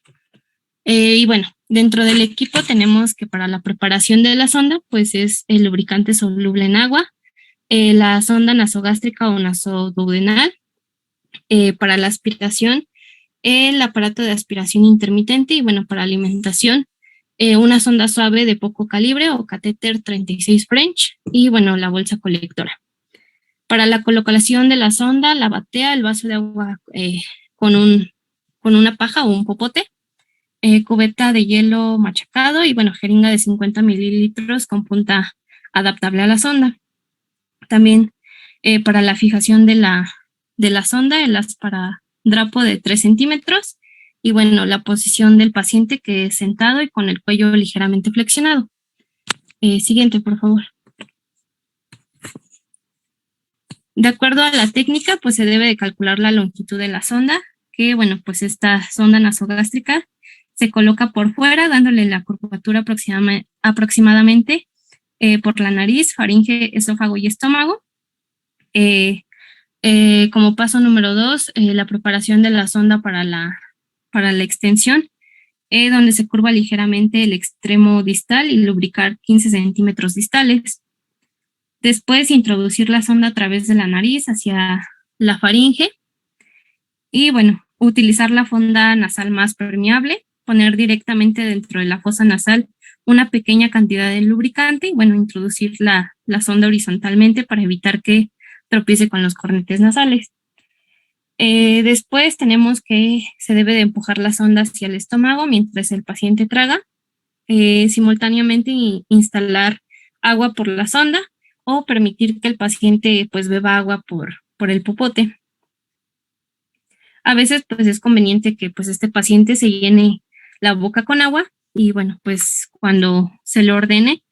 Y bueno, dentro del equipo tenemos que para la preparación de la sonda, pues es el lubricante soluble en agua, la sonda nasogástrica o nasoduodenal, para la aspiración, el aparato de aspiración intermitente y bueno, para alimentación, una sonda suave de poco calibre o catéter 36 French y bueno, la bolsa colectora. Para la colocación de la sonda, la batea, el vaso de agua con una paja o un popote, cubeta de hielo machacado y bueno, jeringa de 50 mililitros con punta adaptable a la sonda. También para la fijación de la sonda, el esparadrapo de 3 centímetros y bueno, la posición del paciente que es sentado y con el cuello ligeramente flexionado. Siguiente, por favor. De acuerdo a la técnica, pues se debe de calcular la longitud de la sonda, que bueno, pues esta sonda nasogástrica se coloca por fuera, dándole la curvatura aproximadamente por la nariz, faringe, esófago y estómago. Como paso número 2, la preparación de la sonda para la extensión, donde se curva ligeramente el extremo distal y lubricar 15 centímetros distales. Después, introducir la sonda a través de la nariz hacia la faringe y, bueno, utilizar la fonda nasal más permeable, poner directamente dentro de la fosa nasal una pequeña cantidad de lubricante y, bueno, introducir la sonda horizontalmente para evitar que tropiece con los cornetes nasales. Después tenemos que se debe de empujar la sonda hacia el estómago mientras el paciente traga, simultáneamente instalar agua por la sonda o permitir que el paciente pues beba agua por el popote. A veces pues es conveniente que pues este paciente se llene la boca con agua y bueno, pues cuando se le ordene,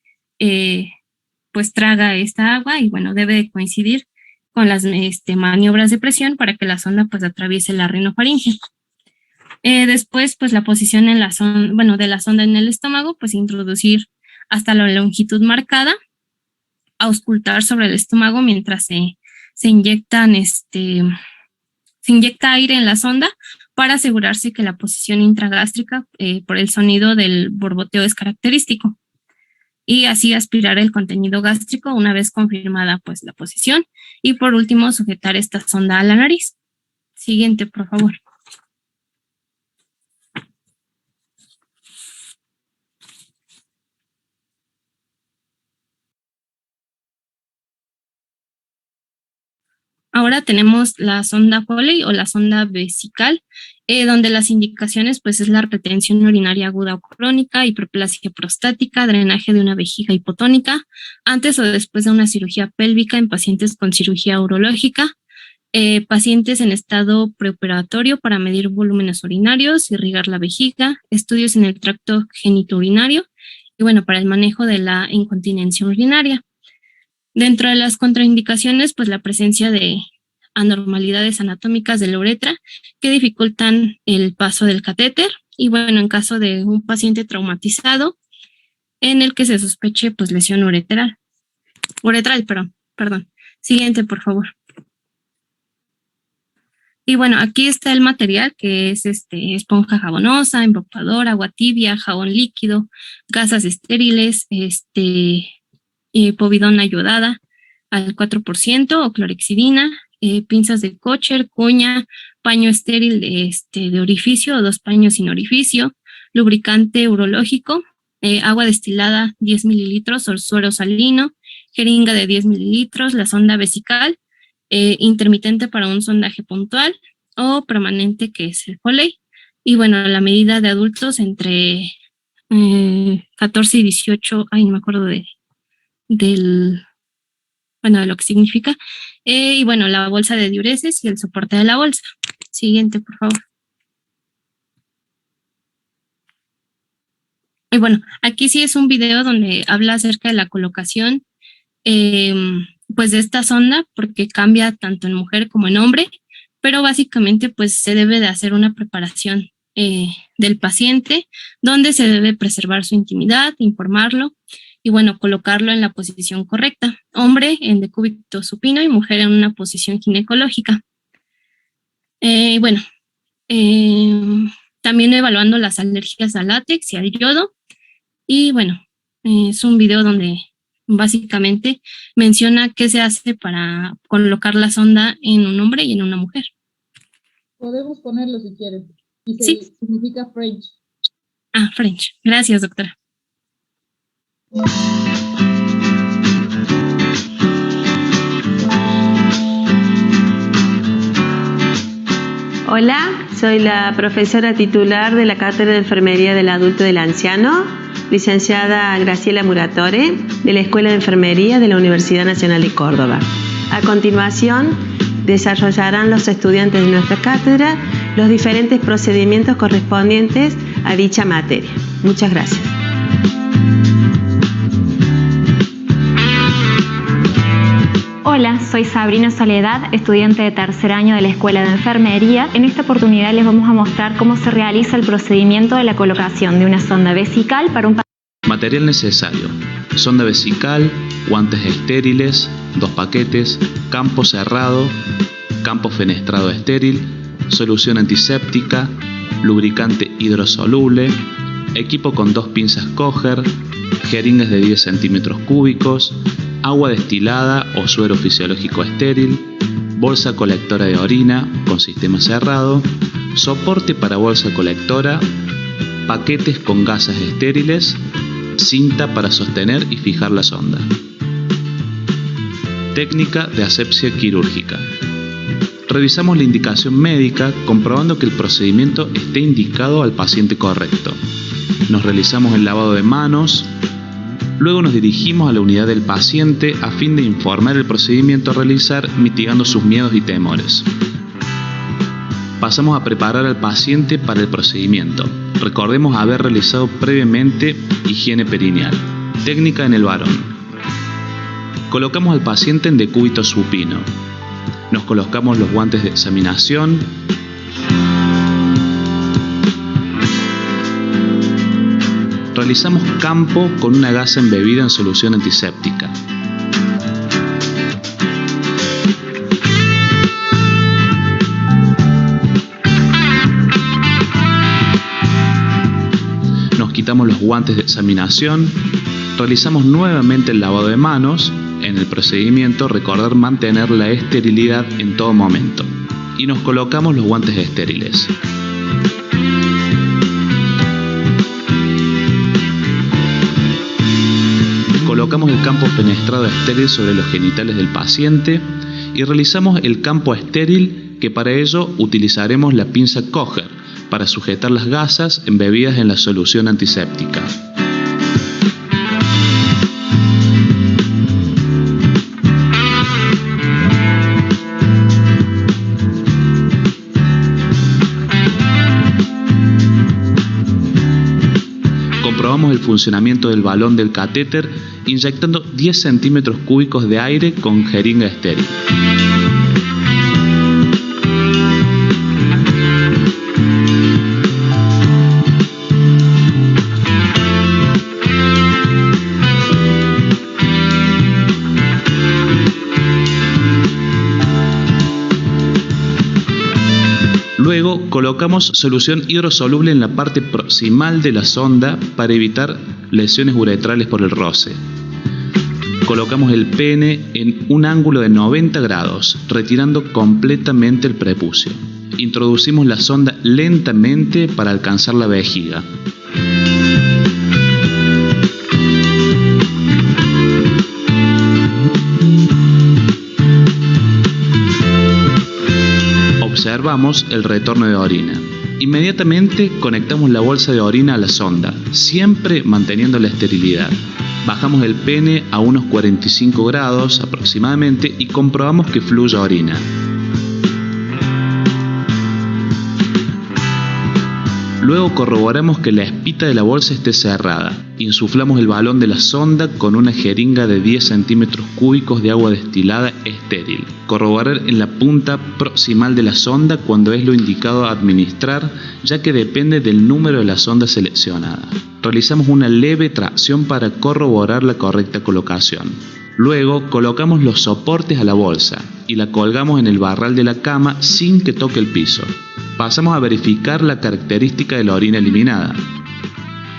pues traga esta agua y bueno, debe de coincidir con las maniobras de presión para que la sonda pues atraviese la rinofaringe. Después pues la posición en la sonda, bueno, de la sonda en el estómago, pues introducir hasta la longitud marcada, auscultar sobre el estómago mientras se inyecta aire en la sonda para asegurarse que la posición intragástrica por el sonido del borboteo es característico. Y así aspirar el contenido gástrico una vez confirmada pues la posición. Y por último, sujetar esta sonda a la nariz. Siguiente, por favor. Ahora tenemos la sonda Foley o la sonda vesical, donde las indicaciones pues es la retención urinaria aguda o crónica, hiperplasia prostática, drenaje de una vejiga hipotónica, antes o después de una cirugía pélvica en pacientes con cirugía urológica, pacientes en estado preoperatorio para medir volúmenes urinarios, irrigar la vejiga, estudios en el tracto genitourinario y bueno, para el manejo de la incontinencia urinaria. Dentro de las contraindicaciones, pues la presencia de anormalidades anatómicas de la uretra que dificultan el paso del catéter y bueno, en caso de un paciente traumatizado en el que se sospeche pues lesión uretral, perdón. Siguiente, por favor. Y bueno, aquí está el material que es esponja jabonosa, embaucador, agua tibia, jabón líquido, gasas estériles, povidona ayudada al 4% o clorexidina, pinzas de Kocher, cuña, paño estéril de orificio o 2 paños sin orificio, lubricante urológico, agua destilada 10 mililitros o suero salino, jeringa de 10 mililitros, la sonda vesical, intermitente para un sondaje puntual o permanente que es el Foley. Y bueno, la medida de adultos entre 14 y 18, no me acuerdo de lo que significa. Y bueno, la bolsa de diuresis y el soporte de la bolsa. Siguiente, por favor. Y bueno, aquí sí es un video donde habla acerca de la colocación pues de esta sonda, porque cambia tanto en mujer como en hombre, pero básicamente pues se debe de hacer una preparación del paciente, donde se debe preservar su intimidad, informarlo y bueno, colocarlo en la posición correcta. Hombre en decúbito supino y mujer en una posición ginecológica. También evaluando las alergias al látex y al yodo. Y bueno, es un video donde básicamente menciona qué se hace para colocar la sonda en un hombre y en una mujer. Podemos ponerlo si quieren. Y Sí. significa French. Ah, French. Gracias, doctora. Hola, soy la profesora titular de la Cátedra de Enfermería del Adulto y del Anciano, licenciada Graciela Muratore, de la Escuela de Enfermería de la Universidad Nacional de Córdoba. A continuación, desarrollarán los estudiantes de nuestra cátedra los diferentes procedimientos correspondientes a dicha materia. Muchas gracias. Hola, soy Sabrina Soledad, estudiante de tercer año de la Escuela de Enfermería. En esta oportunidad les vamos a mostrar cómo se realiza el procedimiento de la colocación de una sonda vesical para un paciente. Material necesario: sonda vesical, guantes estériles, 2 paquetes, campo cerrado, campo fenestrado estéril, solución antiséptica, lubricante hidrosoluble, equipo con 2 pinzas Kocher, jeringas de 10 centímetros cúbicos, agua destilada o suero fisiológico estéril, bolsa colectora de orina con sistema cerrado, soporte para bolsa colectora, paquetes con gasas estériles, cinta para sostener y fijar la sonda. Técnica de asepsia quirúrgica. Revisamos la indicación médica comprobando que el procedimiento esté indicado al paciente correcto. Nos realizamos el lavado de manos. Luego nos dirigimos a la unidad del paciente a fin de informar el procedimiento a realizar, mitigando sus miedos y temores. Pasamos a preparar al paciente para el procedimiento. Recordemos haber realizado previamente higiene perineal. Técnica en el varón. Colocamos al paciente en decúbito supino. Nos colocamos los guantes de examinación. Realizamos campo con una gasa embebida en solución antiséptica. Nos quitamos los guantes de examinación. Realizamos nuevamente el lavado de manos. En el procedimiento, recordar mantener la esterilidad en todo momento. Y nos colocamos los guantes estériles. Colocamos el campo fenestrado estéril sobre los genitales del paciente y realizamos el campo estéril, que para ello utilizaremos la pinza Kocher para sujetar las gasas embebidas en la solución antiséptica. Comprobamos el funcionamiento del balón del catéter inyectando 10 centímetros cúbicos de aire con jeringa estéril. Luego colocamos solución hidrosoluble en la parte proximal de la sonda para evitar lesiones uretrales por el roce. Colocamos el pene en un ángulo de 90 grados, retirando completamente el prepucio. Introducimos la sonda lentamente para alcanzar la vejiga. Observamos el retorno de orina. Inmediatamente conectamos la bolsa de orina a la sonda, siempre manteniendo la esterilidad. Bajamos el pene a unos 45 grados aproximadamente y comprobamos que fluya orina. Luego corroboramos que la espita de la bolsa esté cerrada. Insuflamos el balón de la sonda con una jeringa de 10 centímetros cúbicos de agua destilada estéril. Corroborar en la punta proximal de la sonda cuando es lo indicado a administrar, ya que depende del número de la sonda seleccionada. Realizamos una leve tracción para corroborar la correcta colocación. Luego colocamos los soportes a la bolsa y la colgamos en el barral de la cama sin que toque el piso. Pasamos a verificar la característica de la orina eliminada.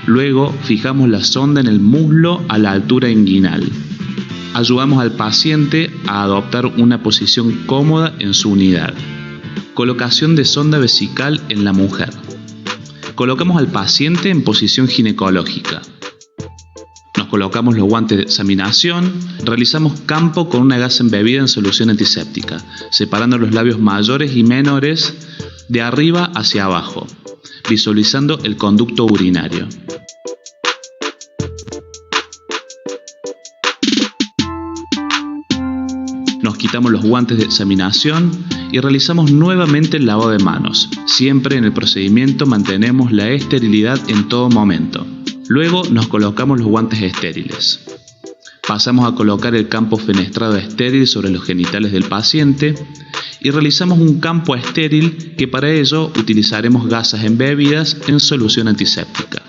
Luego fijamos la sonda en el muslo a la altura inguinal. Ayudamos al paciente a adoptar una posición cómoda en su unidad. Colocación de sonda vesical en la mujer. Colocamos al paciente en posición ginecológica. Nos colocamos los guantes de examinación, realizamos campo con una gasa embebida en solución antiséptica, separando los labios mayores y menores de arriba hacia abajo, visualizando el conducto urinario. Nos quitamos los guantes de examinación y realizamos nuevamente el lavado de manos. Siempre en el procedimiento mantenemos la esterilidad en todo momento. Luego nos colocamos los guantes estériles. Pasamos a colocar el campo fenestrado estéril sobre los genitales del paciente y realizamos un campo estéril que para ello utilizaremos gasas embebidas en solución antiséptica.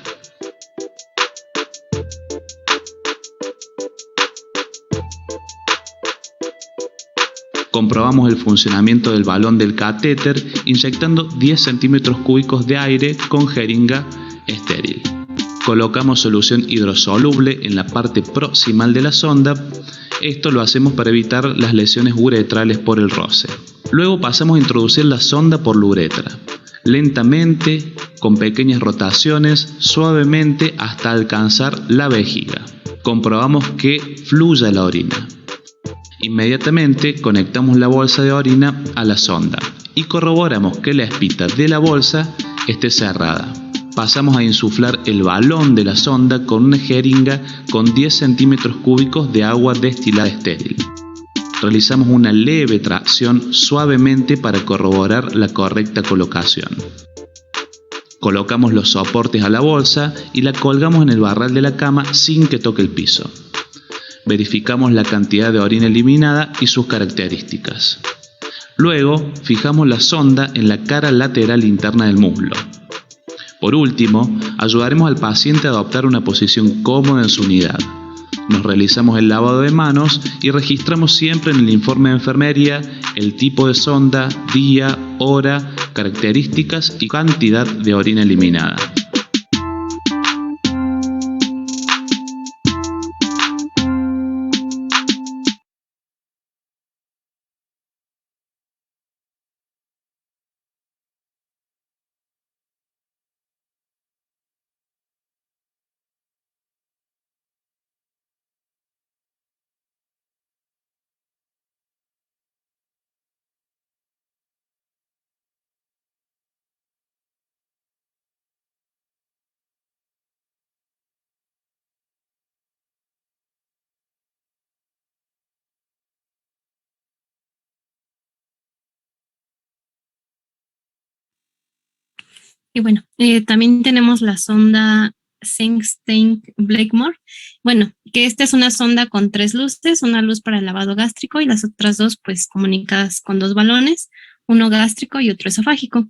Comprobamos el funcionamiento del balón del catéter inyectando 10 centímetros cúbicos de aire con jeringa estéril. Colocamos solución hidrosoluble en la parte proximal de la sonda. Esto lo hacemos para evitar las lesiones uretrales por el roce. Luego pasamos a introducir la sonda por la uretra, lentamente, con pequeñas rotaciones, suavemente hasta alcanzar la vejiga. Comprobamos que fluya la orina. Inmediatamente conectamos la bolsa de orina a la sonda y corroboramos que la espita de la bolsa esté cerrada. Pasamos a insuflar el balón de la sonda con una jeringa con 10 centímetros cúbicos de agua destilada estéril. Realizamos una leve tracción suavemente para corroborar la correcta colocación. Colocamos los soportes a la bolsa y la colgamos en el barral de la cama sin que toque el piso. Verificamos la cantidad de orina eliminada y sus características. Luego, fijamos la sonda en la cara lateral interna del muslo. Por último, ayudaremos al paciente a adoptar una posición cómoda en su unidad. Nos realizamos el lavado de manos y registramos siempre en el informe de enfermería el tipo de sonda, día, hora, características y cantidad de orina eliminada. Y bueno, también tenemos la sonda Sengstein-Blakemore. Bueno, que esta es una sonda con 3 luces, una luz para el lavado gástrico y las otras 2 pues comunicadas con 2 balones, uno gástrico y otro esofágico.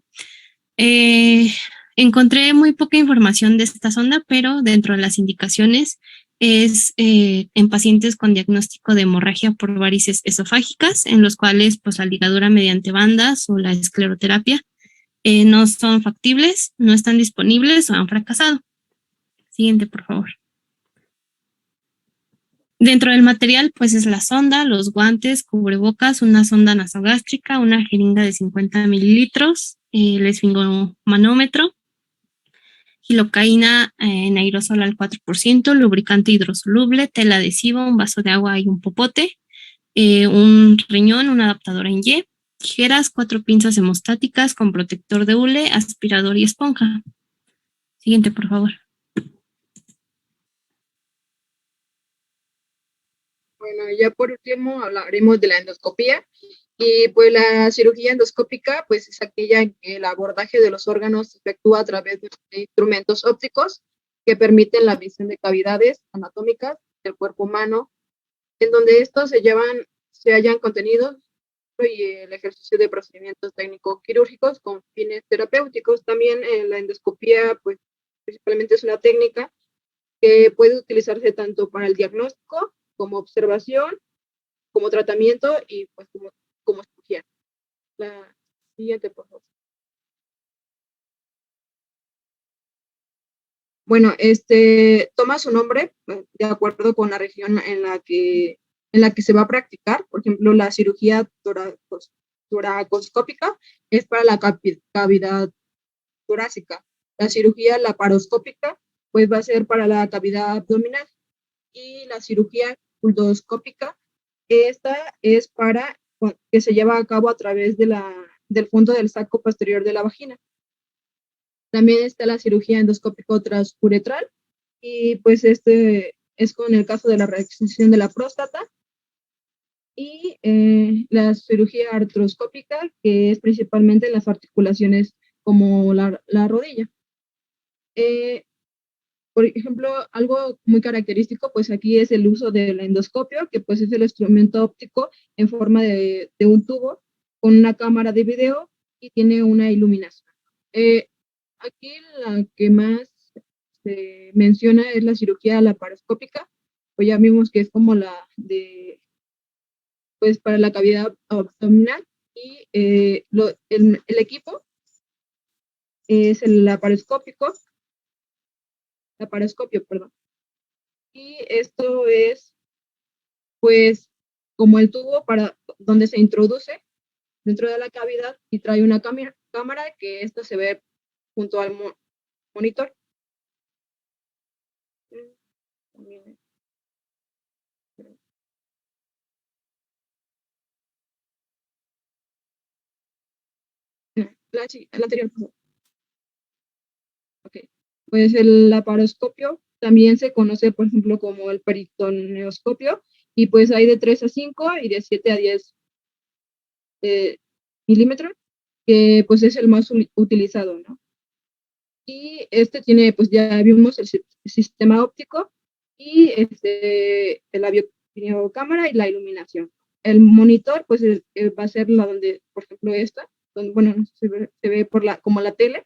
Encontré muy poca información de esta sonda, pero dentro de las indicaciones es en pacientes con diagnóstico de hemorragia por varices esofágicas, en los cuales pues la ligadura mediante bandas o la escleroterapia no son factibles, no están disponibles o han fracasado. Siguiente, por favor. Dentro del material, pues es la sonda, los guantes, cubrebocas, una sonda nasogástrica, una jeringa de 50 mililitros, el esfingomanómetro, gilocaína en aerosol al 4%, lubricante hidrosoluble, tela adhesiva, un vaso de agua y un popote, un riñón, una adaptadora en Y, tijeras, 4 pinzas hemostáticas con protector de hule, aspirador y esponja. Siguiente, por favor. Bueno, ya por último hablaremos de la endoscopía. Y pues la cirugía endoscópica pues es aquella en que el abordaje de los órganos se efectúa a través de instrumentos ópticos que permiten la visión de cavidades anatómicas del cuerpo humano, en donde estos se hallan contenidos y el ejercicio de procedimientos técnico-quirúrgicos con fines terapéuticos. También la endoscopía pues principalmente es una técnica que puede utilizarse tanto para el diagnóstico como observación, como tratamiento y pues como cirugía. La siguiente, por favor. Bueno, toma su nombre de acuerdo con la región en la que se va a practicar. Por ejemplo, la cirugía toracoscópica es para la cavidad torácica. La cirugía laparoscópica pues va a ser para la cavidad abdominal. Y la cirugía endoscópica, esta es para que se lleva a cabo a través del fondo del saco posterior de la vagina. También está la cirugía endoscópica transuretral, y pues es con el caso de la resección de la próstata. Y la cirugía artroscópica, que es principalmente en las articulaciones como la rodilla. Por ejemplo, algo muy característico, pues aquí es el uso del endoscopio, que pues es el instrumento óptico en forma de un tubo con una cámara de video y tiene una iluminación. Aquí la que más se menciona es la cirugía laparoscópica, pues ya vimos que es como la de, pues para la cavidad abdominal, y el equipo es el laparoscopio, perdón. Y esto es, pues, como el tubo para donde se introduce dentro de la cavidad y trae una cámara que esto se ve junto al monitor. La anterior. Okay. Pues el laparoscopio también se conoce, por ejemplo, como el peritoneoscopio, y pues hay de 3 a 5 y de 7 a 10 milímetros, que pues es el más utilizado, ¿no? Y tiene, pues ya vimos el sistema óptico y la biocámara y la iluminación. El monitor, pues va a ser la donde, por ejemplo, donde, bueno, se ve como la tele,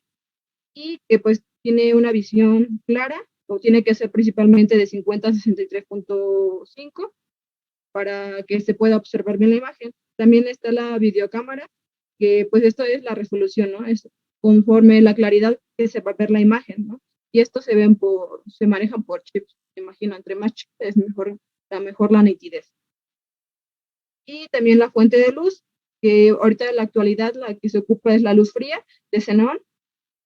y que pues tiene una visión clara, o tiene que ser principalmente de 50 a 63.5 para que se pueda observar bien la imagen. También está la videocámara, que pues esto es la resolución, ¿no? Es conforme la claridad que se va a ver la imagen, ¿no? Y esto se manejan por chips. Me imagino, entre más chips es mejor la nitidez. Y también la fuente de luz, que ahorita en la actualidad la que se ocupa es la luz fría de xenón,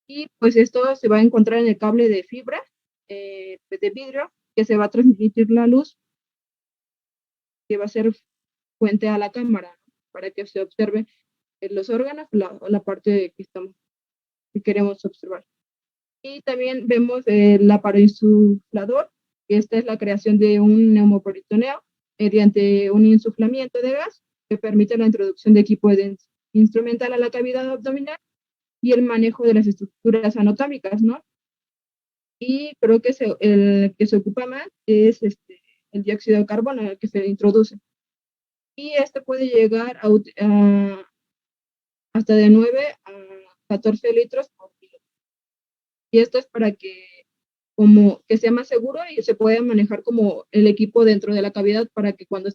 y pues esto se va a encontrar en el cable de fibra de vidrio, que se va a transmitir la luz, que va a ser fuente a la cámara, ¿no? Para que se observe los órganos o la parte que queremos observar. Y también vemos el aparoinsuflador, que esta es la creación de un neumoperitoneo mediante un insuflamiento de gas que permite la introducción de equipo instrumental a la cavidad abdominal y el manejo de las estructuras anatómicas, ¿no? Y creo que el que se ocupa más es el dióxido de carbono, el que se introduce. Y puede llegar hasta de 9 a 14 litros por kilo. Y esto es para que sea más seguro y se pueda manejar como el equipo dentro de la cavidad, para que cuando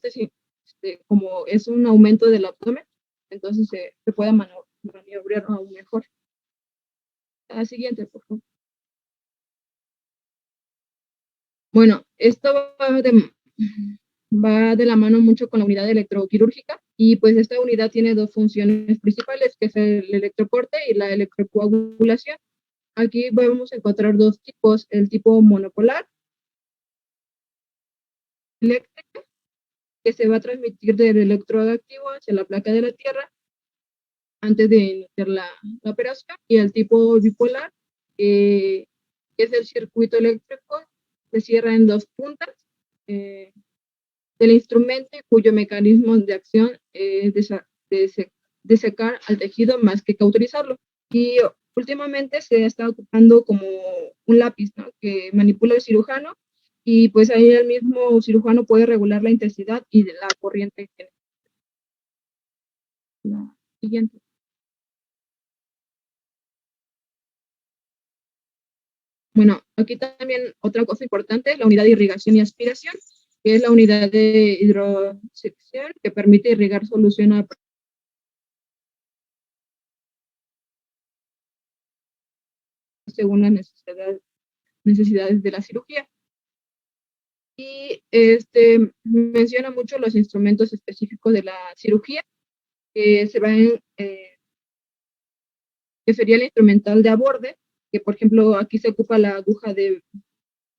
como es un aumento del abdomen, entonces se pueda maniobrar aún mejor. La siguiente, por favor. Bueno, esto va de la mano mucho con la unidad electroquirúrgica, y pues esta unidad tiene dos funciones principales, que es el electrocorte y la electrocoagulación. Aquí vamos a encontrar dos tipos: el tipo monopolar eléctrica, que se va a transmitir del electrodo activo hacia la placa de la tierra antes de iniciar la operación, y el tipo bipolar, que es el circuito eléctrico, se cierra en dos puntas del instrumento, cuyo mecanismo de acción es desecar al tejido más que cauterizarlo. Y últimamente se está ocupando como un lápiz, ¿no?, que manipula el cirujano, y pues ahí el mismo cirujano puede regular la intensidad y la corriente. La siguiente. Bueno, aquí también otra cosa importante es la unidad de irrigación y aspiración, que es la unidad de hidrosección que permite irrigar solución a según las necesidades de la cirugía. Y menciona mucho los instrumentos específicos de la cirugía, que se van, que sería el instrumental de aborde, que por ejemplo aquí se ocupa la aguja de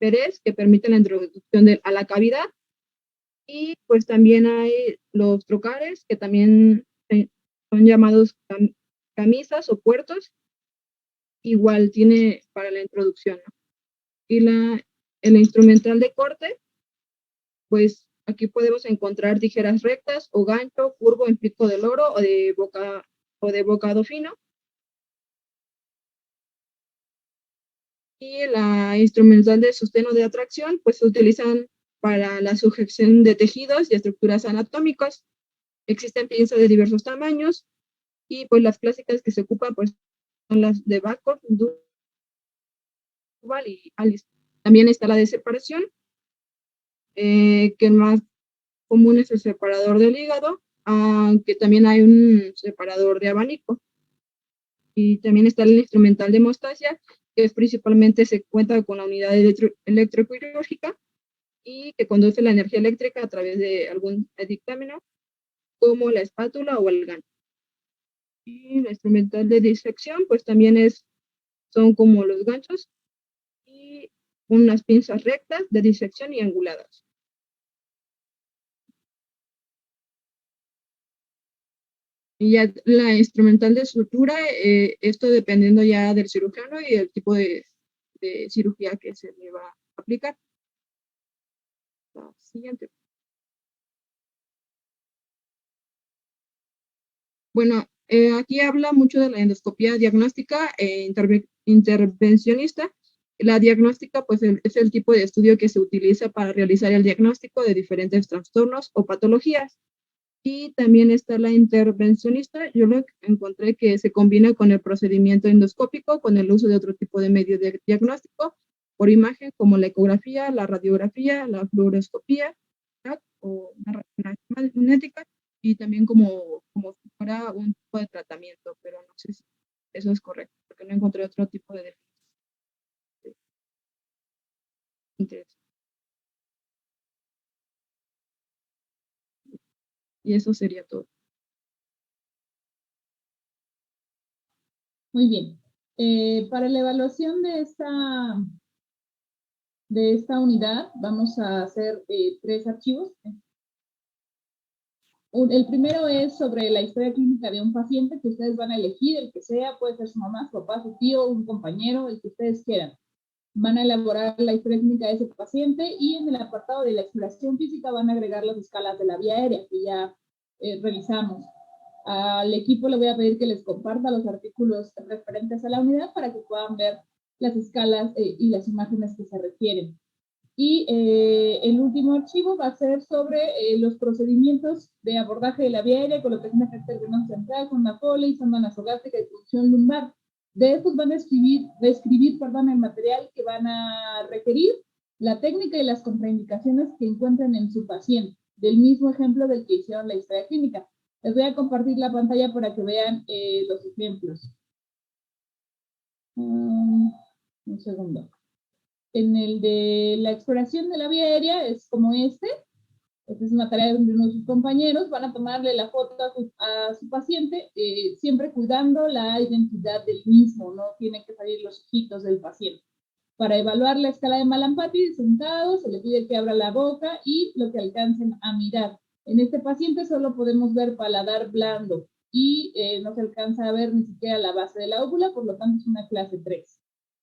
Pérez, que permite la introducción a la cavidad, y pues también hay los trocares, que también son llamados camisas o puertos, igual tiene para la introducción, ¿no? Y el instrumental de corte, pues aquí podemos encontrar tijeras rectas o gancho, curvo en pico del oro o de bocado fino. Y la instrumental de sostén o de atracción, pues se utilizan para la sujeción de tejidos y estructuras anatómicas. Existen pinzas de diversos tamaños, y pues las clásicas que se ocupan pues son las de Bacon, Duval y Alice. También está la de separación, que el más común es el separador del hígado, aunque también hay un separador de abanico. Y también está el instrumental de hemostasia, que principalmente se cuenta con la unidad electroquirúrgica y que conduce la energía eléctrica a través de algún dictámeno, como la espátula o el gancho. Y el instrumental de disección, pues también son como los ganchos y unas pinzas rectas de disección y anguladas. Y ya la instrumental de sutura, esto dependiendo ya del cirujano y el tipo de cirugía que se le va a aplicar. La siguiente. Bueno, aquí habla mucho de la endoscopía diagnóstica e intervencionista. La diagnóstica, pues, es el tipo de estudio que se utiliza para realizar el diagnóstico de diferentes trastornos o patologías. Y también está la intervencionista. Yo lo encontré que se combina con el procedimiento endoscópico, con el uso de otro tipo de medio de diagnóstico por imagen, como la ecografía, la radiografía, la fluoroscopía, ¿verdad?, o la resonancia magnética, y también como si fuera un tipo de tratamiento, pero no sé si eso es correcto, porque no encontré otro tipo de definición. Interesante. Y eso sería todo. Muy bien. Para la evaluación de esta unidad vamos a hacer 3 archivos. El primero es sobre la historia clínica de un paciente que ustedes van a elegir, el que sea, puede ser su mamá, su papá, su tío, un compañero, el que ustedes quieran. Van a elaborar la historia clínica de ese paciente, y en el apartado de la exploración física van a agregar las escalas de la vía aérea que ya revisamos. Al equipo le voy a pedir que les comparta los artículos referentes a la unidad para que puedan ver las escalas y las imágenes que se requieren. Y el último archivo va a ser sobre los procedimientos de abordaje de la vía aérea, colocación de catéter venoso central, sonda Foley, sonda nasogástrica y punción lumbar. De estos van a describir el material que van a requerir, la técnica y las contraindicaciones que encuentren en su paciente, del mismo ejemplo del que hicieron la historia clínica. Les voy a compartir la pantalla para que vean los ejemplos. Un segundo. En el de la exploración de la vía aérea es como este. Esta es una tarea de uno de sus compañeros. Van a tomarle la foto a su paciente, siempre cuidando la identidad del mismo. No tienen que salir los ojitos del paciente. Para evaluar la escala de Mallampati, sentado, se le pide que abra la boca y lo que alcancen a mirar. En este paciente solo podemos ver paladar blando y no se alcanza a ver ni siquiera la base de la óvula, por lo tanto es una clase 3.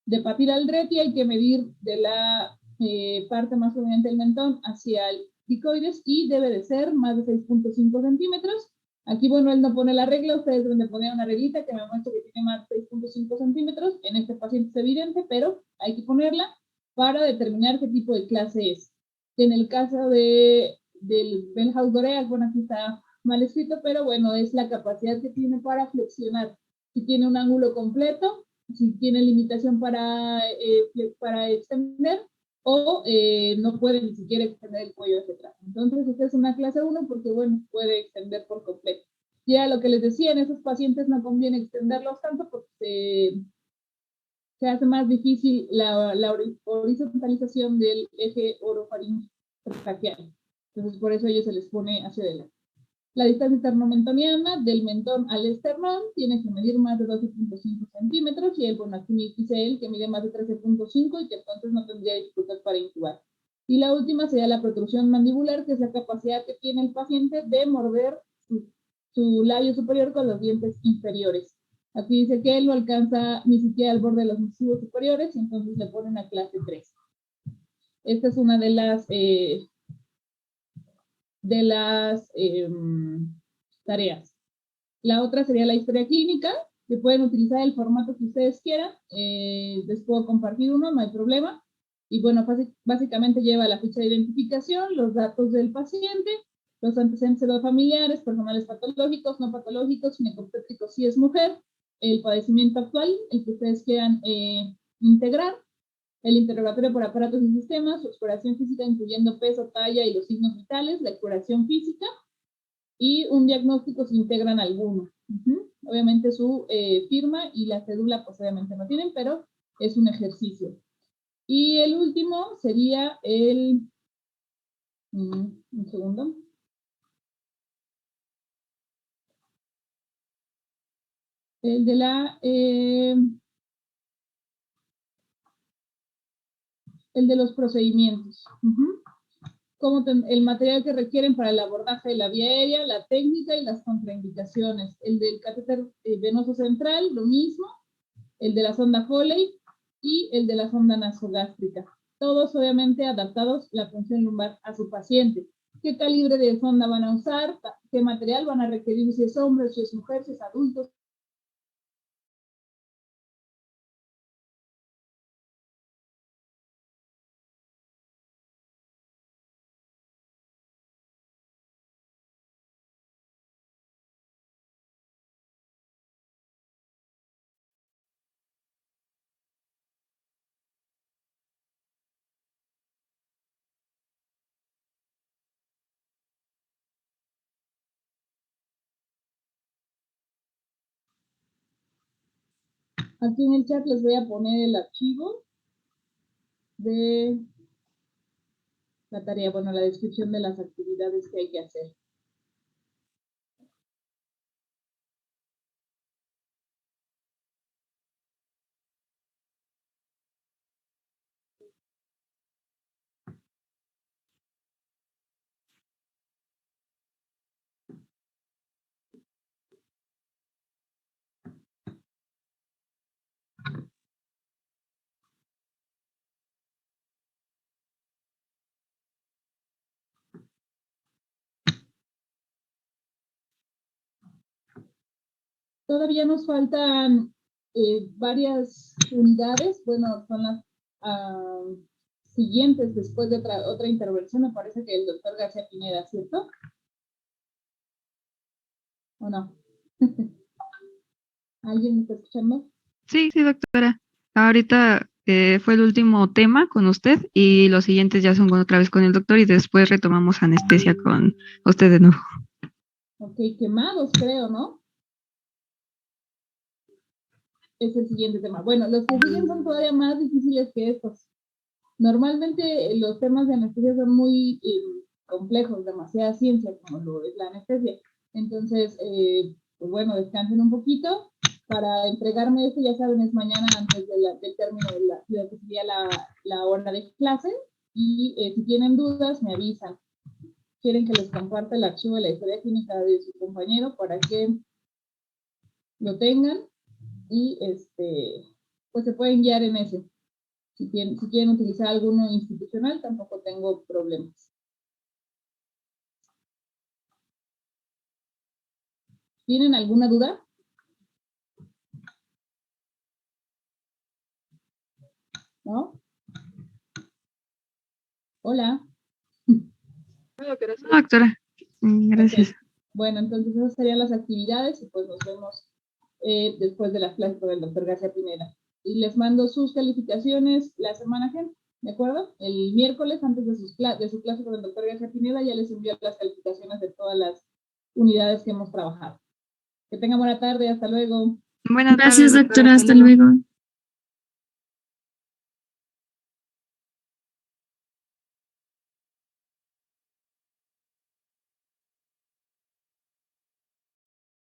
De Papiraldreti hay que medir de la parte más prominente del mentón hacia el cricoides y debe de ser más de 6.5 centímetros. Aquí, bueno, él no pone la regla, ustedes deben de poner una reglita que me muestre que tiene más de 6.5 centímetros. En este paciente es evidente, pero hay que ponerla para determinar qué tipo de clase es. En el caso del Bellhaus-Doreal, bueno, aquí está mal escrito, pero bueno, es la capacidad que tiene para flexionar. Si tiene un ángulo completo, si tiene limitación para extender, o no puede ni siquiera extender el cuello hacia atrás. Entonces, esta es una clase 1 porque, bueno, puede extender por completo. Ya lo que les decía, en esos pacientes no conviene extenderlos tanto porque se hace más difícil la horizontalización del eje orofaringeal. Entonces, por eso a ellos se les pone hacia adelante. La distancia esternomentoniana del mentón al esternón tiene que medir más de 12.5 centímetros y el bonacini dice él que mide más de 13.5 y que entonces no tendría dificultad para intubar. Y la última sería la protrusión mandibular, que es la capacidad que tiene el paciente de morder su labio superior con los dientes inferiores. Aquí dice que él no alcanza ni siquiera el borde de los incisivos superiores y entonces le ponen a clase 3. Esta es una de las tareas. La otra sería la historia clínica, que pueden utilizar el formato que ustedes quieran. Les puedo compartir uno, no hay problema. Y bueno, básicamente lleva la ficha de identificación, los datos del paciente, los antecedentes familiares, personales patológicos, no patológicos, ginecobstétricos si es mujer, el padecimiento actual, el que ustedes quieran integrar, el interrogatorio por aparatos y sistemas, su exploración física incluyendo peso, talla y los signos vitales, la exploración física, y un diagnóstico si integran alguno. Obviamente su firma y la cédula pues obviamente no tienen, pero es un ejercicio. Y el último sería el... un segundo. El de el de los procedimientos. Como el material que requieren para el abordaje de la vía aérea, la técnica y las contraindicaciones. El del catéter venoso central, lo mismo. El de la sonda Foley y el de la sonda nasogástrica. Todos obviamente adaptados la función lumbar a su paciente. ¿Qué calibre de sonda van a usar? ¿Qué material van a requerir? Si es hombre, si es mujer, si es adulto. Aquí en el chat les voy a poner el archivo de la tarea, bueno, la descripción de las actividades que hay que hacer. Todavía nos faltan varias unidades, bueno, son las siguientes después de otra intervención, me parece que el doctor García Pineda, ¿cierto? ¿O no? ¿Alguien me está escuchando? Sí, sí, doctora. Ahorita fue el último tema con usted y los siguientes ya son otra vez con el doctor y después retomamos anestesia con usted de nuevo. Ok, quemados creo, ¿no? Es el siguiente tema. Bueno, los que siguen son todavía más difíciles que estos. Normalmente los temas de anestesia son muy complejos, demasiada ciencia, como lo es la anestesia. Entonces, pues bueno, descansen un poquito. Para entregarme esto, ya saben, es mañana antes del término de que sería la hora de clase. Y si tienen dudas, me avisan. Quieren que les comparta el archivo de la historia clínica de su compañero para que lo tengan y pues se pueden guiar en ese. Si quieren utilizar alguno institucional, tampoco tengo problemas. ¿Tienen alguna duda? ¿No? Hola. No, doctora, sí. No, doctora. Gracias. Ok. Bueno, entonces esas serían las actividades y pues nos vemos después de la clase con el doctor García Pineda. Y les mando sus calificaciones la semana que viene, ¿de acuerdo? El miércoles, antes de su clase con el doctor García Pineda, ya les envío las calificaciones de todas las unidades que hemos trabajado. Que tengan buena tarde, hasta luego. Buenas Gracias, tardes, doctora, hasta luego. luego.